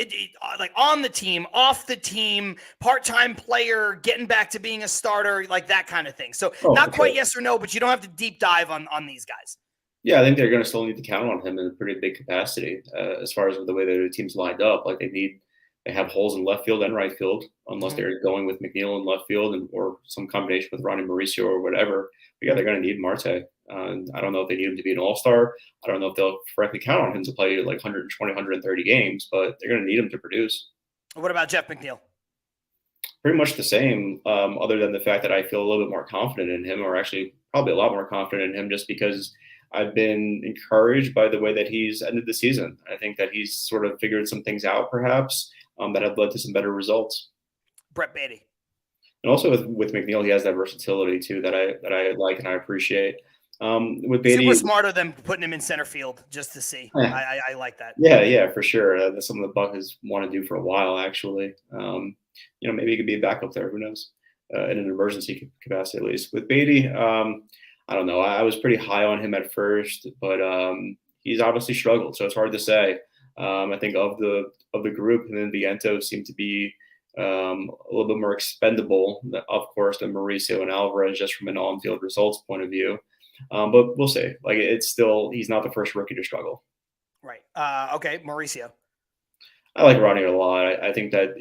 Speaker 1: on the team, off the team, part-time player, getting back to being a starter, like that kind of thing? So not quite yes or no, but you don't have to deep dive on these guys.
Speaker 2: Yeah, I think they're going to still need to count on him in a pretty big capacity as far as the way that the team's lined up. Like they have holes in left field and right field, unless they're going with McNeil in left field or some combination with Ronnie Mauricio or whatever. But yeah, they're going to need Marte. I don't know if they need him to be an all-star. I don't know if they'll correctly count on him to play like 120, 130 games, but they're going to need him to produce.
Speaker 1: What about Jeff McNeil?
Speaker 2: Pretty much the same, other than the fact that I feel a little bit more confident in him, or actually probably a lot more confident in him just because I've been encouraged by the way that he's ended the season. I think that he's sort of figured some things out perhaps that have led to some better results.
Speaker 1: Brett Beatty.
Speaker 2: And also with McNeil, he has that versatility too that I like and I appreciate. With
Speaker 1: Super
Speaker 2: Beatty,
Speaker 1: smarter than putting him in center field just to see. I like that.
Speaker 2: yeah, for sure. That's something the Buckeyes want to do for a while, actually. Maybe he could be a backup there. Who knows? In an emergency capacity, at least. With Beatty, I don't know. I was pretty high on him at first, but he's obviously struggled, so it's hard to say. I think of the group, and then Vientos seemed to be a little bit more expendable, of course, than Mauricio and Alvarez, just from an on-field results point of view. But we'll see. Like, it's still, he's not the first rookie to struggle.
Speaker 1: Right. Okay, Mauricio.
Speaker 2: I like Ronnie a lot. I think that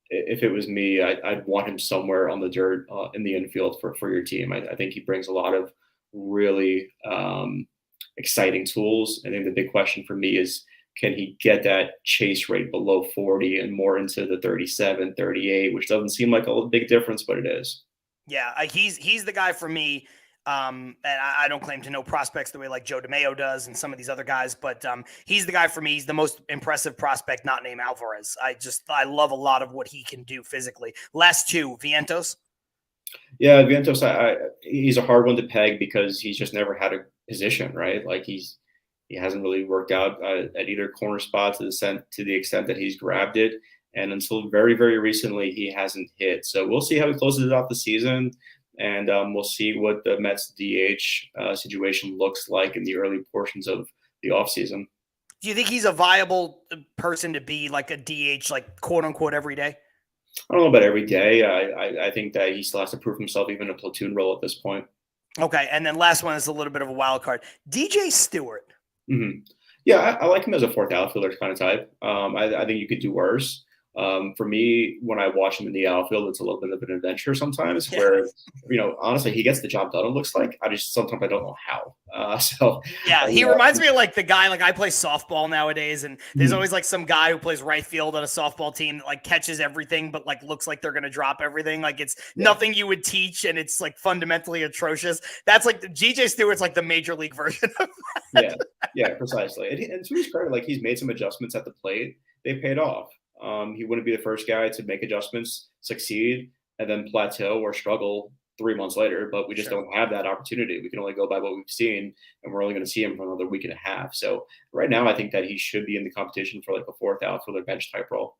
Speaker 2: if it was me, I'd want him somewhere on the dirt in the infield for your team. I think he brings a lot of really exciting tools. I think the big question for me is, can he get that chase rate below 40 and more into the 37, 38, which doesn't seem like a big difference, but it is.
Speaker 1: Yeah, he's the guy for me. And I don't claim to know prospects the way like Joe DeMayo does and some of these other guys, but he's the guy for me. He's the most impressive prospect not named Alvarez. I love a lot of what he can do physically. Last two, Vientos.
Speaker 2: Yeah, Vientos, he's a hard one to peg because he's just never had a position, right? Like he hasn't really worked out at either corner spot to the extent that he's grabbed it. And until very, very recently, he hasn't hit. So we'll see how he closes out the season. And we'll see what the Mets DH situation looks like in the early portions of the offseason.
Speaker 1: Do you think he's a viable person to be like a DH, like quote unquote, every day?
Speaker 2: I don't know about every day. I think that he still has to prove himself even in a platoon role at this point.
Speaker 1: Okay. And then last one is a little bit of a wild card. DJ Stewart.
Speaker 2: Mm-hmm. Yeah, I like him as a fourth outfielder kind of type. I think you could do worse. For me, when I watch him in the outfield, it's a little bit of an adventure sometimes where, honestly, he gets the job done, it looks like. Sometimes I don't know how.
Speaker 1: He reminds me of like the guy, like I play softball nowadays, and there's always like some guy who plays right field on a softball team that like catches everything, but like looks like they're going to drop everything. Like it's nothing you would teach, and it's like fundamentally atrocious. That's like DJ Stewart's like the major league version of that.
Speaker 2: Yeah, precisely. And to his credit, like he's made some adjustments at the plate. They paid off. He wouldn't be the first guy to make adjustments, succeed, and then plateau or struggle 3 months later. But we just don't have that opportunity. We can only go by what we've seen, and we're only going to see him for another week and a half. So right now, I think that he should be in the competition for like a fourth outfielder bench type role.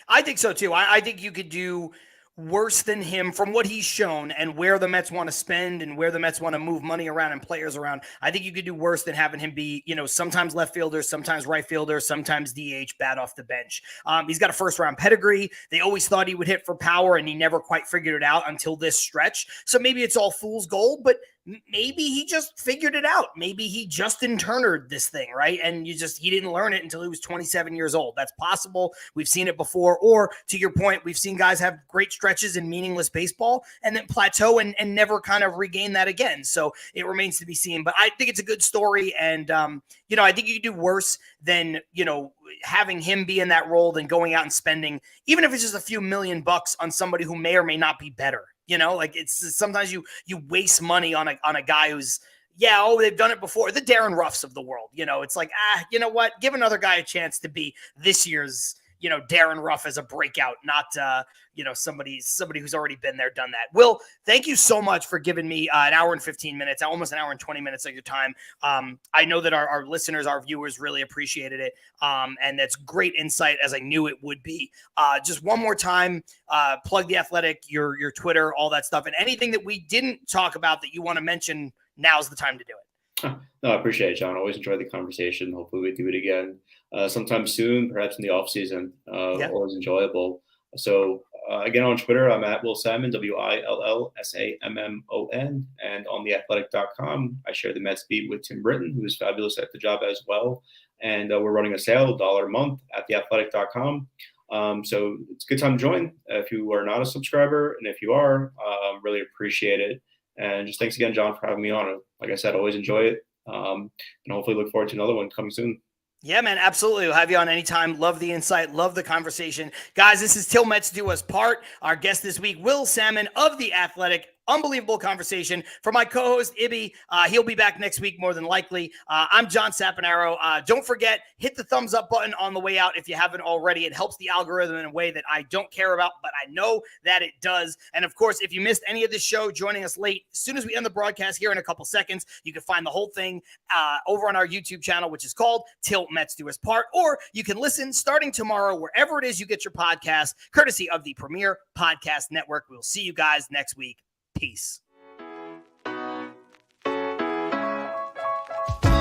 Speaker 1: I think so too. I think you could do worse than him from what he's shown and where the Mets want to spend and where the Mets want to move money around and players around. I think you could do worse than having him be, sometimes left fielder, sometimes right fielder, sometimes DH, bat off the bench. He's got a first round pedigree. They always thought he would hit for power, and he never quite figured it out until this stretch. So maybe it's all fool's gold, but maybe he just figured it out. Maybe he Justin Turnered this thing, right? And he didn't learn it until he was 27 years old. That's possible. We've seen it before. Or to your point, we've seen guys have great stretches in meaningless baseball and then plateau and never kind of regain that again. So it remains to be seen. But I think it's a good story. And, I think you could do worse than, having him be in that role than going out and spending, even if it's just a few $1,000,000 on somebody who may or may not be better. It's sometimes you waste money on a guy who's, they've done it before. The Darren Ruffs of the world, it's like, you know what? Give another guy a chance to be this year's, Darren Ruff as a breakout, not, somebody who's already been there, done that. Will, thank you so much for giving me an hour and 15 minutes, almost an hour and 20 minutes of your time. I know that our listeners, our viewers really appreciated it. And that's great insight, as I knew it would be. Just one more time, plug The Athletic, your Twitter, all that stuff, and anything that we didn't talk about that you want to mention, now's the time to do it.
Speaker 2: No, I appreciate it, John. Always enjoy the conversation. Hopefully we do it again sometime soon, perhaps in the off season. Always enjoyable. So again, on Twitter, I'm at Will Sammon, WILLSAMMON, and on theathletic.com, I share the Mets beat with Tim Britton, who is fabulous at the job as well. And we're running a sale, $1 a month at theathletic.com. So it's a good time to join if you are not a subscriber, and if you are, really appreciate it. And just thanks again, John, for having me on. Like I said, always enjoy it. And hopefully look forward to another one coming soon.
Speaker 1: Yeah, man, absolutely. We'll have you on anytime. Love the insight. Love the conversation. Guys, this is Till Mets Do Us Part. Our guest this week, Will Sammon of The Athletic. unbelievable conversation. For my co-host, Ibby, he'll be back next week more than likely. I'm John Saponaro. Don't forget, hit the thumbs up button on the way out if you haven't already. It helps the algorithm in a way that I don't care about, but I know that it does. And of course, if you missed any of this show, joining us late, as soon as we end the broadcast here in a couple seconds, you can find the whole thing over on our YouTube channel, which is called Till Mets Do Us Part, or you can listen starting tomorrow wherever it is you get your podcast, courtesy of the Premier Podcast Network. We'll see you guys next week. Peace.